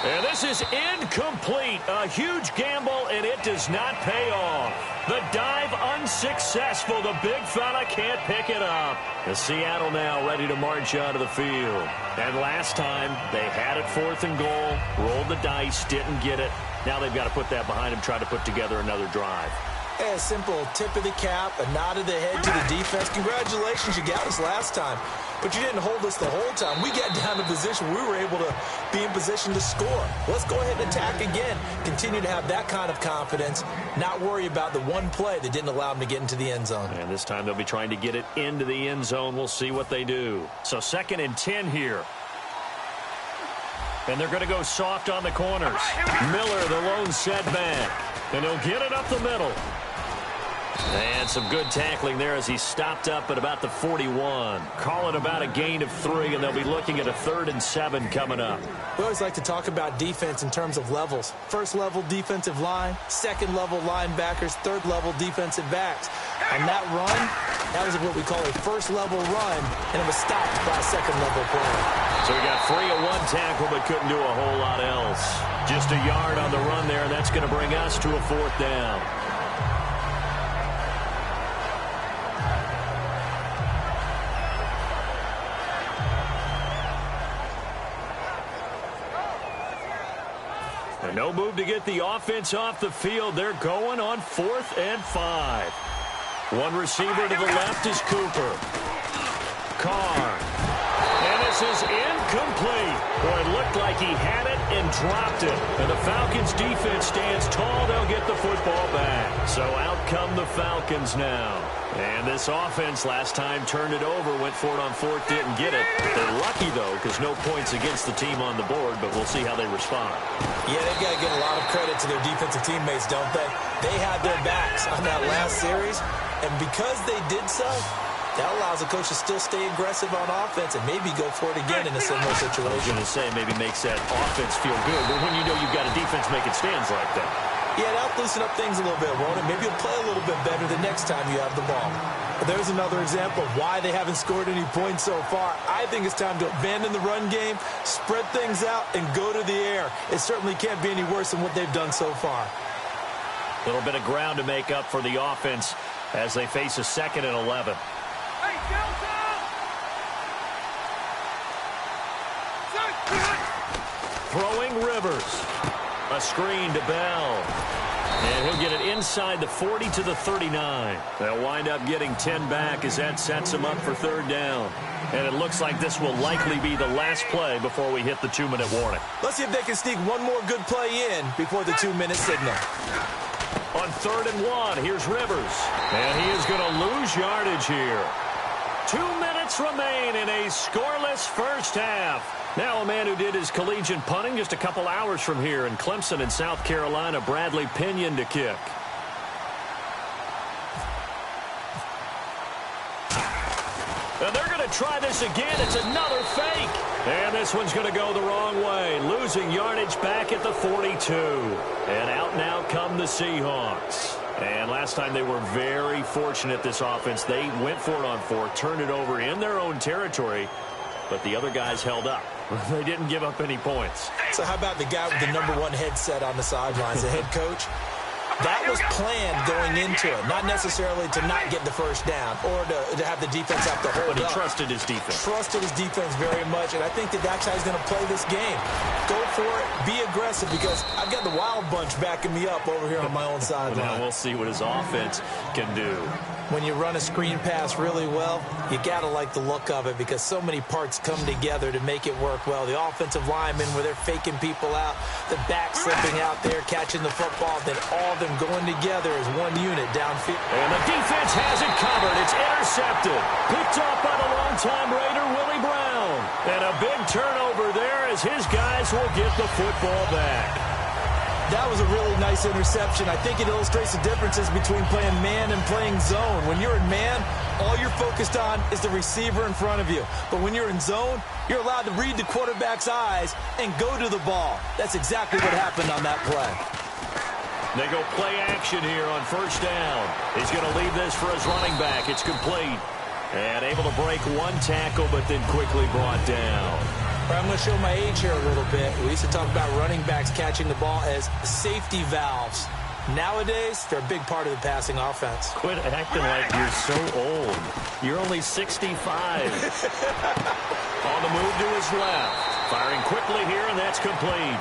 And this is incomplete. A huge gamble, and it does not pay off. The dive unsuccessful. The big fella can't pick it up. The Seattle now ready to march out of the field. And last time, they had it 4th and goal, rolled the dice, didn't get it. Now they've got to put that behind them, try to put together another drive. Hey, a simple tip of the cap, a nod of the head to the defense. Congratulations, you got us last time. But you didn't hold us the whole time. We got down to position. We were able to be in position to score. Let's go ahead and attack again. Continue to have that kind of confidence. Not worry about the one play that didn't allow them to get into the end zone. And this time they'll be trying to get it into the end zone. We'll see what they do. So 2nd and 10 here. And they're going to go soft on the corners. Miller, the lone setback. And he'll get it up the middle. And some good tackling there as he stopped up at about the 41. Call it about a gain of 3, and they'll be looking at a 3rd and 7 coming up. We always like to talk about defense in terms of levels. First level defensive line, second level linebackers, third level defensive backs. On that run, that was what we call a first level run, and it was stopped by a second level play. So he got free of one tackle but couldn't do a whole lot else. Just a yard on the run there, and that's going to bring us to a 4th down. No move to get the offense off the field. They're going on 4th and 5. One receiver to the left is Cooper. Carr. And this is incomplete. Boy, it looked like he had it and dropped it. And the Falcons defense stands tall. They'll get the football back. So out come the Falcons now. And this offense last time turned it over, went for it on 4th, didn't get it. They're lucky, though, because no points against the team on the board, but we'll see how they respond. Yeah, they've got to give a lot of credit to their defensive teammates, don't they? They had their backs on that last series, and because they did so, that allows the coach to still stay aggressive on offense and maybe go for it again in a similar situation. I was going to say maybe makes that offense feel good, but when you know you've got a defense making stands like that. Yeah, that'll loosen up things a little bit, won't it? Maybe you'll play a little bit better the next time you have the ball. But there's another example of why they haven't scored any points so far. I think it's time to abandon the run game, spread things out, and go to the air. It certainly can't be any worse than what they've done so far. A little bit of ground to make up for the offense as they face a 2nd and 11. Hey, Throwing Rivers. A screen to Bell. And he'll get it inside the 40 to the 39. They'll wind up getting 10 back as that sets them up for 3rd down. And it looks like this will likely be the last play before we hit the 2-minute warning. Let's see if they can sneak one more good play in before the 2-minute signal. On 3rd and 1, here's Rivers. And he is going to lose yardage here. 2 minutes remain in a scoreless first half. Now a man who did his collegiate punting just a couple hours from here in Clemson in South Carolina, Bradley Pinion to kick. And they're going to try this again. It's another fake. And this one's going to go the wrong way. Losing yardage back at the 42. And out now come the Seahawks. And last time they were very fortunate, this offense. They went for it on 4, turned it over in their own territory, but the other guys held up. They didn't give up any points. So how about the guy with the #1 headset on the sidelines, the head coach? That was planned going into it, not necessarily to not get the first down or to have the defense have to hold up. But he trusted his defense. Trusted his defense very much, and I think that that's how he's going to play this game. Go for it, be aggressive, because I've got the wild bunch backing me up over here on my own sideline. Now we'll see what his offense can do. When you run a screen pass really well, you got to like the look of it because so many parts come together to make it work well. The offensive linemen, where they're faking people out, the back slipping out there, catching the football, then all of them going together as one unit downfield. And the defense has it covered. It's intercepted. Picked off by the longtime Raider, Willie Brown. And a big turnover there as his guys will get the football back. That was a really nice interception. I think it illustrates the differences between playing man and playing zone. When you're in man, all you're focused on is the receiver in front of you. But when you're in zone, you're allowed to read the quarterback's eyes and go to the ball. That's exactly what happened on that play. They go play action here on 1st down. He's going to leave this for his running back. It's complete. And able to break one tackle, but then quickly brought down. I'm going to show my age here a little bit. We used to talk about running backs catching the ball as safety valves. Nowadays, they're a big part of the passing offense. Quit acting like you're so old. You're only 65. On the move to his left. Firing quickly here, and that's complete.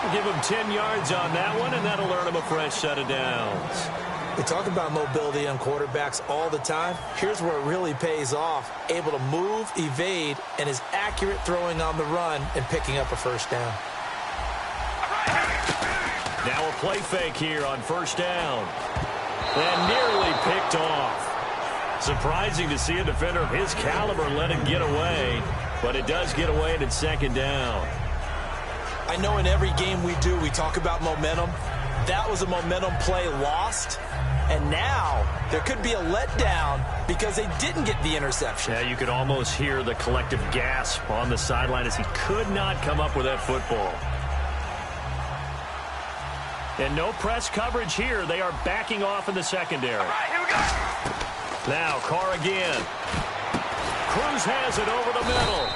We'll give him 10 yards on that one, and that'll earn him a fresh set of downs. We talk about mobility on quarterbacks all the time. Here's where it really pays off. Able to move, evade, and is accurate throwing on the run and picking up a first down. Now a play fake here on 1st down. And nearly picked off. Surprising to see a defender of his caliber let it get away, but it does get away and it's 2nd down. I know in every game we do, we talk about momentum. That was a momentum play lost. And now there could be a letdown because they didn't get the interception. Yeah, you could almost hear the collective gasp on the sideline as he could not come up with that football. And no press coverage here. They are backing off in the secondary. All right, here we go. Now Carr again. Cruz has it over the middle.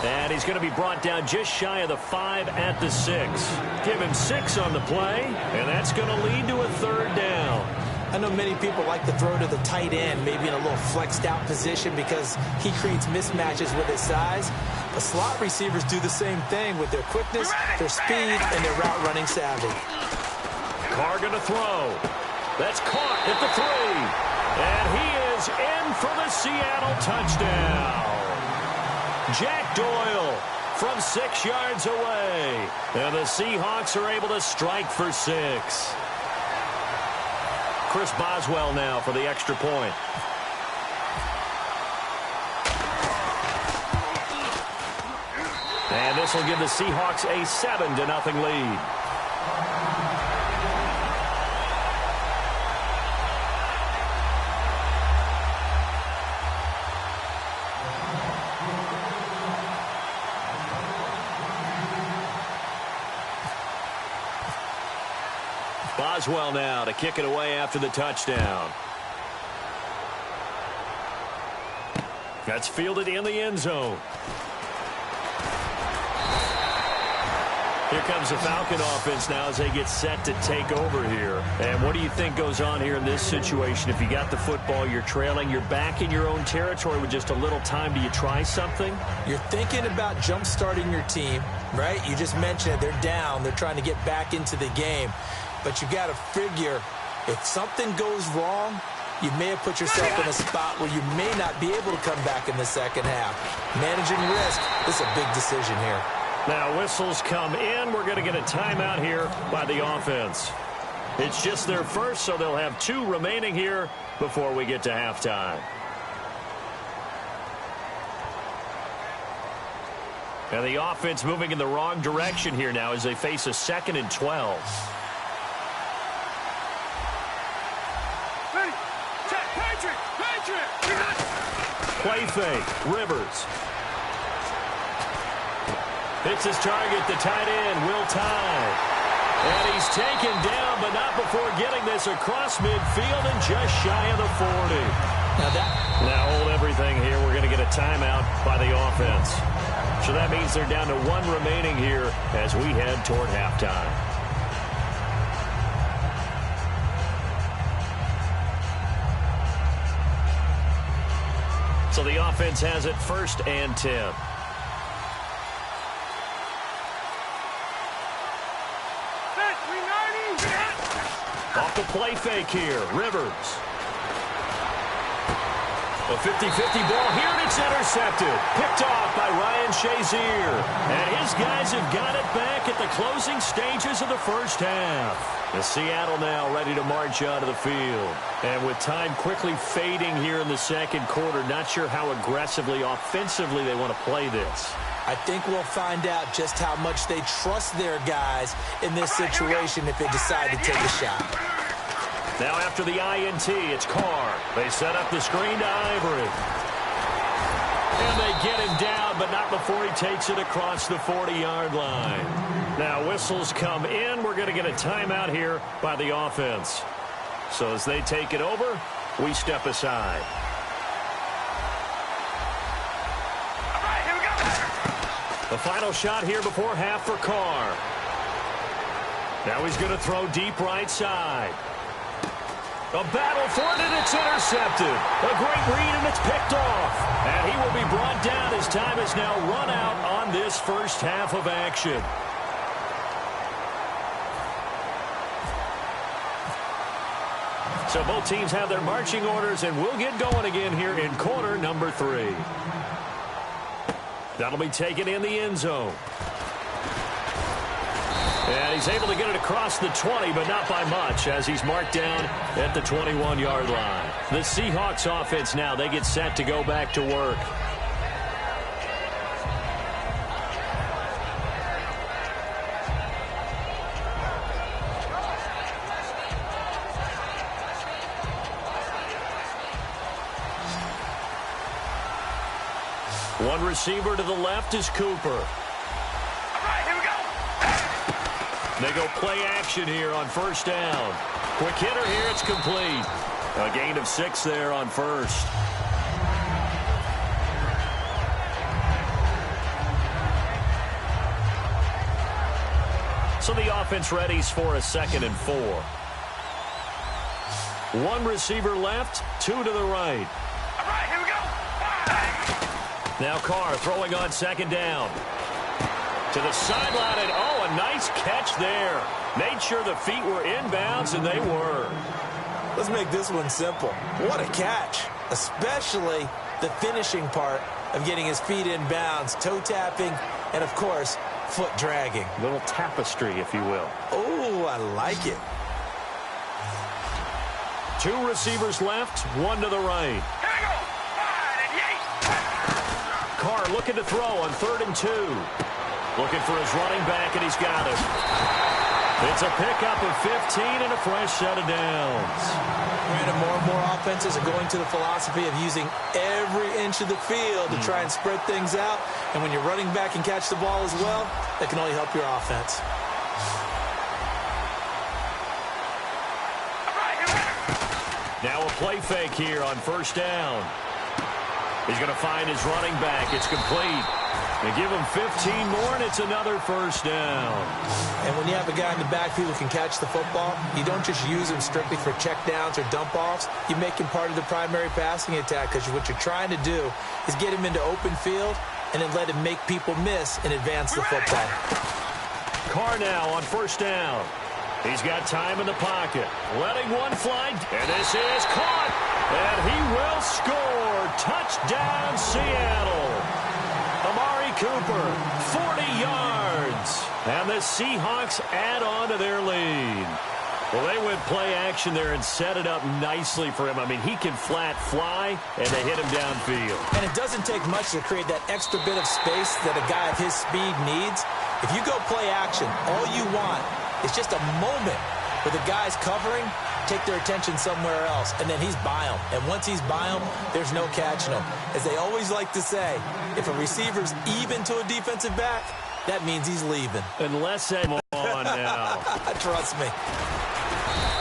And he's going to be brought down just shy of the 5 at the 6. Give him 6 on the play, and that's going to lead to a 3rd down. I know many people like to throw to the tight end, maybe in a little flexed out position because he creates mismatches with his size. But slot receivers do the same thing with their quickness, their speed, and their route running savvy. Carr going to throw. That's caught at the 3. And he is in for the Seattle touchdown. Jack Doyle from 6 yards away. And the Seahawks are able to strike for 6. Chris Boswell now for the extra point. And this will give the Seahawks a 7-0 lead. Boswell now to kick it away after the touchdown. That's fielded in the end zone. Here comes the Falcon offense now as they get set to take over here. And what do you think goes on here in this situation? If you got the football, you're trailing, you're back in your own territory with just a little time. Do you try something? You're thinking about jump-starting your team, right? You just mentioned it. They're down. They're trying to get back into the game. But you got to figure if something goes wrong, you may have put yourself in a spot where you may not be able to come back in the second half. Managing risk is a big decision here. Now whistles come in. We're going to get a timeout here by the offense. It's just their first, so they'll have 2 remaining here before we get to halftime. And the offense moving in the wrong direction here now as they face a 2nd and 12. Ready. Check. Patrick. Play fake. Rivers. Hits his target, the tight end, Will Tye. And he's taken down, but not before getting this across midfield and just shy of the 40. Now hold everything here. We're going to get a timeout by the offense. So that means they're down to 1 remaining here as we head toward halftime. So the offense has it 1st and 10. Off the play fake here. Rivers. A 50-50 ball here, and it's intercepted. Picked off by Ryan Shazier. And his guys have got it back at the closing stages of the first half. The Seattle now ready to march onto the field. And with time quickly fading here in the second quarter, not sure how aggressively, offensively they want to play this. I think we'll find out just how much they trust their guys in this situation if they decide to take a shot. Now after the INT, it's Carr. They set up the screen to Ivory. And they get him down, but not before he takes it across the 40-yard line. Now whistles come in. We're going to get a timeout here by the offense. So as they take it over, we step aside. The final shot here before half for Carr. Now he's going to throw deep right side. A battle for it, and it's intercepted. A great read, and it's picked off. And he will be brought down as time has now run out on this first half of action. So both teams have their marching orders, and we'll get going again here in quarter number 3. That'll be taken in the end zone. And he's able to get it across the 20, but not by much, as he's marked down at the 21-yard line. The Seahawks offense now, they get set to go back to work. One receiver to the left is Cooper. All right, here we go. They go play action here on first down. Quick hitter here, it's complete. A gain of 6 there on first. So the offense readies for a 2nd and 4. One receiver left, 2 to the right. All right, here we go. Now Carr throwing on 2nd down. To the sideline, and oh, a nice catch there. Made sure the feet were inbounds, and they were. Let's make this one simple. What a catch, especially the finishing part of getting his feet in bounds, toe tapping, and, of course, foot dragging. Little tapestry, if you will. Oh, I like it. 2 receivers left, 1 to the right. Here we go. And yay. Carr looking to throw on 3rd and 2. Looking for his running back, and he's got it. It's a pickup of 15 and a fresh set of downs. Brandon, more and more offenses are going to the philosophy of using every inch of the field to try and spread things out. And when you're running back and catch the ball as well, that can only help your offense. All right, here we go. Now a play fake here on first down. He's going to find his running back. It's complete. They give him 15 more, and it's another first down. And when you have a guy in the backfield who can catch the football, you don't just use him strictly for checkdowns or dump-offs. You make him part of the primary passing attack, because what you're trying to do is get him into open field and then let him make people miss and advance the football. Carr now on first down. He's got time in the pocket. Letting one fly, and this is caught. And he will score. Touchdown, Seattle. Amari Cooper, 40 yards. And the Seahawks add on to their lead. Well, they went play action there and set it up nicely for him. I mean, he can flat fly, and they hit him downfield. And it doesn't take much to create that extra bit of space that a guy of his speed needs. If you go play action, all you want is just a moment where the guy's covering, take their attention somewhere else, and then he's by him. And once he's by him, there's no catching him. As they always like to say, if a receiver's even to a defensive back, that means he's leaving. Unless that on now. Trust me.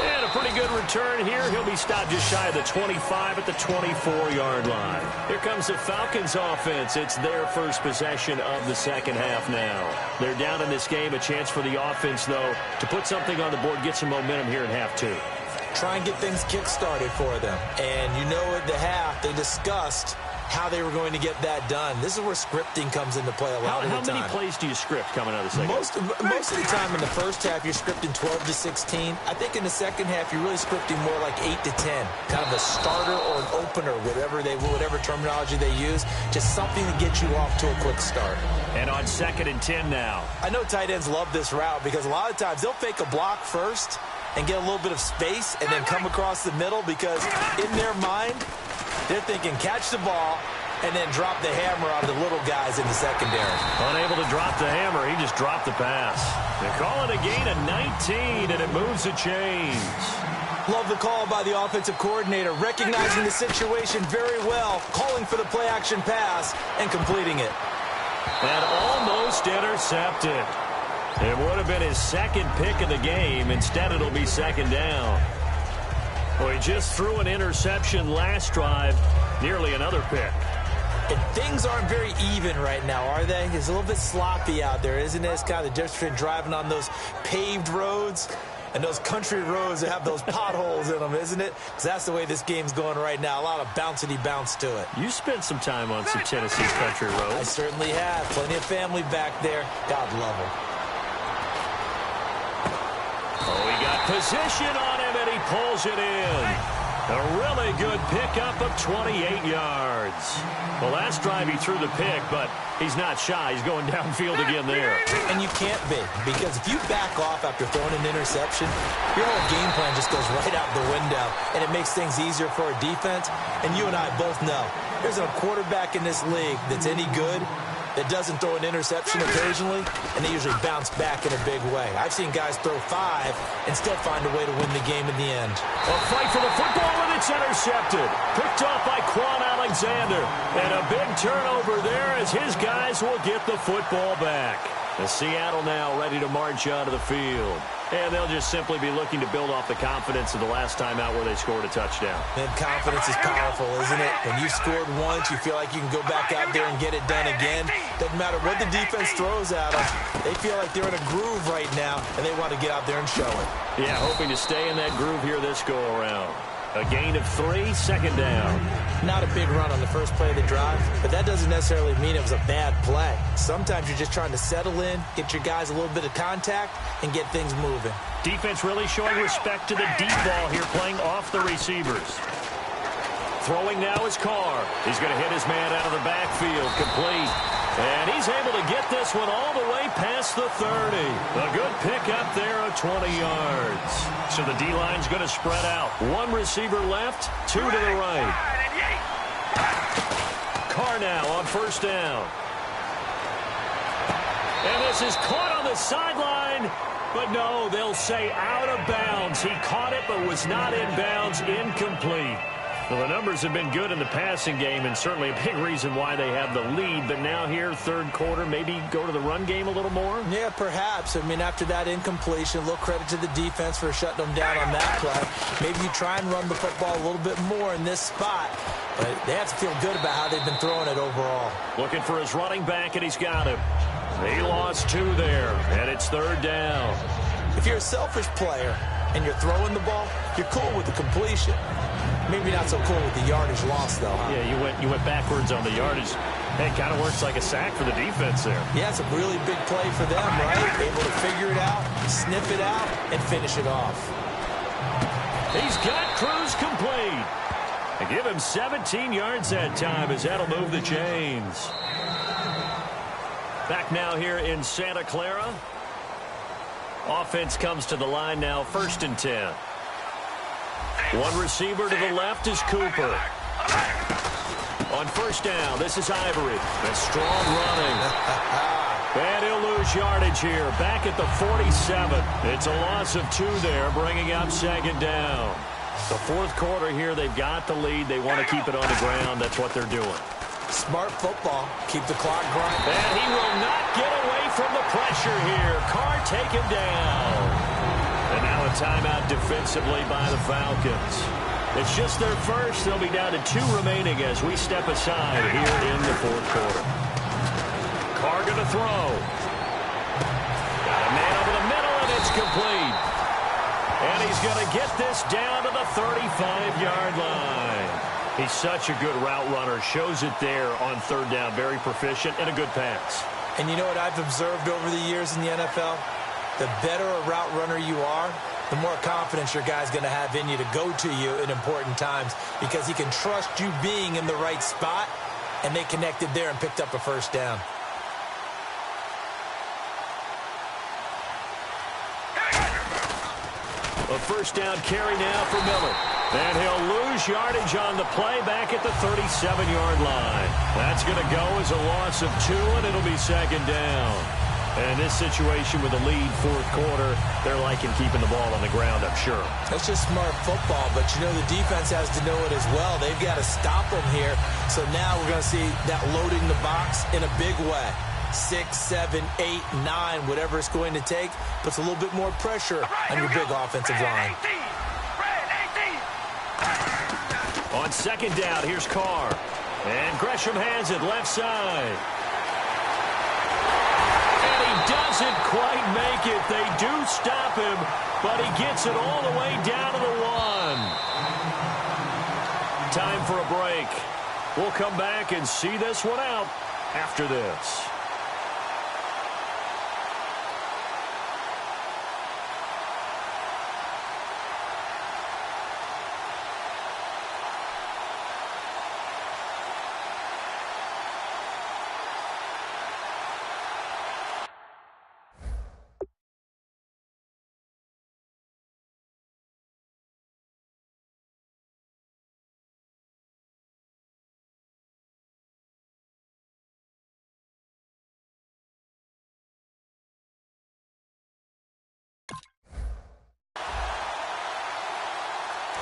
And a pretty good return here. He'll be stopped just shy of the 25 at the 24-yard line. Here comes the Falcons offense. It's their first possession of the second half now. They're down in this game. A chance for the offense, though, to put something on the board, get some momentum here in half 2. Try and get things kick-started for them. And you know at the half, they discussed how they were going to get that done. This is where scripting comes into play a lot of the time. How many plays do you script coming out of the second half? Most of the time in the first half, you're scripting 12 to 16. I think in the second half, you're really scripting more like 8 to 10. Kind of a starter or an opener, whatever terminology they use. Just something to get you off to a quick start. And on 2nd and 10 now. I know tight ends love this route because a lot of times they'll fake a block first and get a little bit of space and then come across the middle, because in their mind, they're thinking catch the ball and then drop the hammer on the little guys in the secondary. Unable to drop the hammer, he just dropped the pass. They call it a gain of 19, and it moves the chains. Love the call by the offensive coordinator, recognizing the situation very well, calling for the play-action pass and completing it. And almost intercepted. It would have been his second pick of the game. Instead, it'll be 2nd down. Well, he just threw an interception last drive, nearly another pick. And things aren't very even right now, are they? It's a little bit sloppy out there, isn't it? It's kind of the difference between driving on those paved roads and those country roads that have those potholes in them, isn't it? Because that's the way this game's going right now. A lot of bouncy bounce to it. You spent some time on some Tennessee's country roads. I certainly have. Plenty of family back there. God love them. Oh, he got position on him, and he pulls it in. A really good pickup of 28 yards. Well, last drive he threw the pick, but he's not shy. He's going downfield again there. And you can't be, because if you back off after throwing an interception, your whole game plan just goes right out the window, and it makes things easier for a defense. And you and I both know there's a quarterback in this league that's any good that doesn't throw an interception occasionally, and they usually bounce back in a big way. I've seen guys throw 5 and still find a way to win the game in the end. A fight for the football, and it's intercepted. Picked off by Quan Alexander. And a big turnover there as his guys will get the football back. The Seattle now ready to march out of the field. And they'll just simply be looking to build off the confidence of the last time out where they scored a touchdown. And confidence is powerful, isn't it? When you've scored once, you feel like you can go back out there and get it done again. Doesn't matter what the defense throws at them. They feel like they're in a groove right now, and they want to get out there and show it. Yeah, hoping to stay in that groove here this go-around. A gain of 3, second down. Not a big run on the first play of the drive, but that doesn't necessarily mean it was a bad play. Sometimes you're just trying to settle in, get your guys a little bit of contact, and get things moving. Defense really showing respect to the deep ball here, playing off the receivers. Throwing now is Carr. He's going to hit his man out of the backfield, complete. And he's able to get this one all the way past the 30. A good pickup there of 20 yards. So the D-line's going to spread out. 1 receiver left, 2 to the right. Carr now on first down. And this is caught on the sideline. But no, they'll say out of bounds. He caught it but was not in bounds, incomplete. Well, the numbers have been good in the passing game, and certainly a big reason why they have the lead. But now here, third quarter, maybe go to the run game a little more? Yeah, perhaps. I mean, after that incompletion, a little credit to the defense for shutting them down on that play. Maybe you try and run the football a little bit more in this spot. But they have to feel good about how they've been throwing it overall. Looking for his running back, and he's got him. He lost 2 there, and it's third down. If you're a selfish player and you're throwing the ball, you're cool with the completion. Maybe not so cool with the yardage loss, though, huh? Yeah, you went backwards on the yardage. Hey, it kind of works like a sack for the defense there. Yeah, it's a really big play for them, right? Able to figure it out, sniff it out, and finish it off. He's got Cruz complete. And give him 17 yards that time as that'll move the chains. Back now here in Santa Clara. Offense comes to the line now, 1st and 10. 1 receiver to the left is Cooper. On first down, this is Ivory. That's strong running. And he'll lose yardage here. Back at the 47. It's a loss of 2 there, bringing up second down. The fourth quarter here, they've got the lead. They want to keep it on the ground. That's what they're doing. Smart football. Keep the clock grinding. And he will not get away from the pressure here. Carr taken down. And now a timeout defensively by the Falcons. It's just their first. They'll be down to 2 remaining as we step aside here in the fourth quarter. Carr going to throw. Got a man over the middle, and it's complete. And he's going to get this down to the 35-yard line. He's such a good route runner. Shows it there on third down. Very proficient and a good pass. And you know what I've observed over the years in the NFL? The better a route runner you are, the more confidence your guy's going to have in you to go to you in important times because he can trust you being in the right spot, and they connected there and picked up a first down. A first down carry now for Miller. And he'll lose yardage on the play back at the 37-yard line. That's going to go as a loss of 2, and it'll be second down. And this situation with the lead fourth quarter, they're liking keeping the ball on the ground, I'm sure. That's just smart football, but you know the defense has to know it as well. They've got to stop them here. So now we're going to see that loading the box in a big way. 6, 7, 8, 9, whatever it's going to take, puts a little bit more pressure on your big offensive line. On second down, here's Carr. And Gresham has it left side. Doesn't quite make it. They do stop him, but he gets it all the way down to the 1. Time for a break. We'll come back and see this one out after this.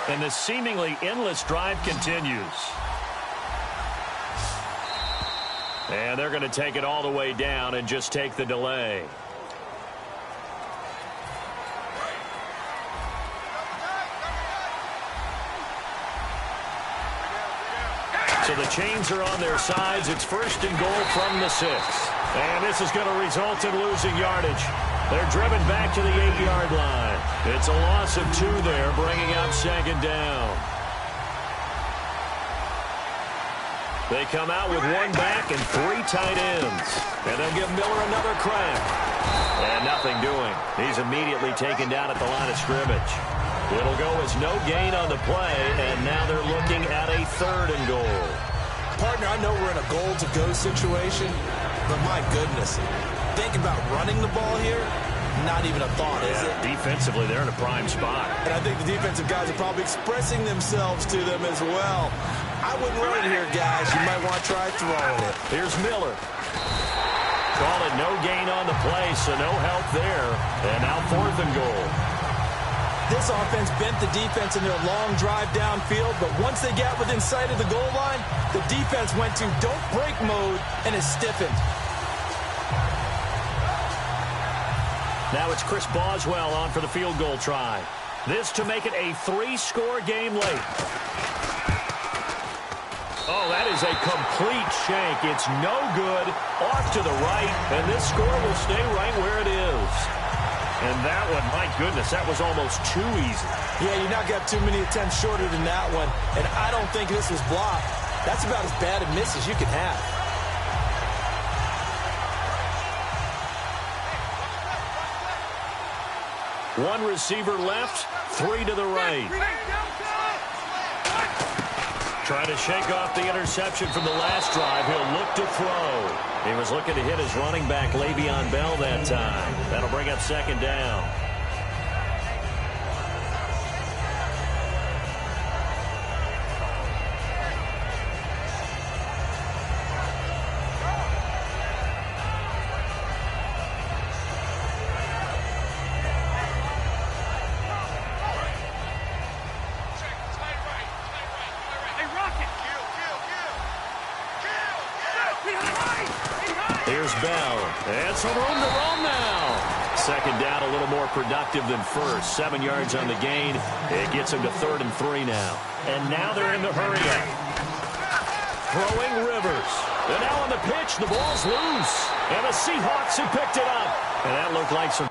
And this seemingly endless drive continues. And they're going to take it all the way down and just take the delay. So the chains are on their sides. It's 1st and goal from the 6. And this is going to result in losing yardage. They're driven back to the 8-yard line. It's a loss of 2 there, bringing up 2nd down. They come out with 1 back and 3 tight ends. And they'll give Miller another crack. And nothing doing. He's immediately taken down at the line of scrimmage. It'll go as no gain on the play, and now they're looking at a 3rd and goal. Partner, I know we're in a goal-to-go situation, but my goodness, think about running the ball here. Not even a thought, is it? Defensively, they're in a prime spot. And I think the defensive guys are probably expressing themselves to them as well. I wouldn't run it here, guys. You might want to try throwing it. Here's Miller. Call it no gain on the play, so no help there. And now 4th and goal. This offense bent the defense in their long drive downfield, but once they got within sight of the goal line, the defense went to don't break mode and is stiffened. Now it's Chris Boswell on for the field goal try. This to make it a 3-score game late. Oh, that is a complete shank. It's no good. Off to the right, and this score will stay right where it is. And that one, my goodness, that was almost too easy. Yeah, you not got too many attempts shorter than that one, and I don't think this was blocked. That's about as bad a miss as you can have. One receiver left, 3 to the right. Trying to shake off the interception from the last drive. He'll look to throw. He was looking to hit his running back, Le'Veon Bell, that time. That'll bring up 2nd down. Here's Bell. And some room to roam now. 2nd down, a little more productive than 1st. 7 yards on the gain. It gets them to 3rd and 3 now. And now they're in the hurry-up. Throwing Rivers. And now on the pitch, the ball's loose. And the Seahawks have picked it up. And that looked like some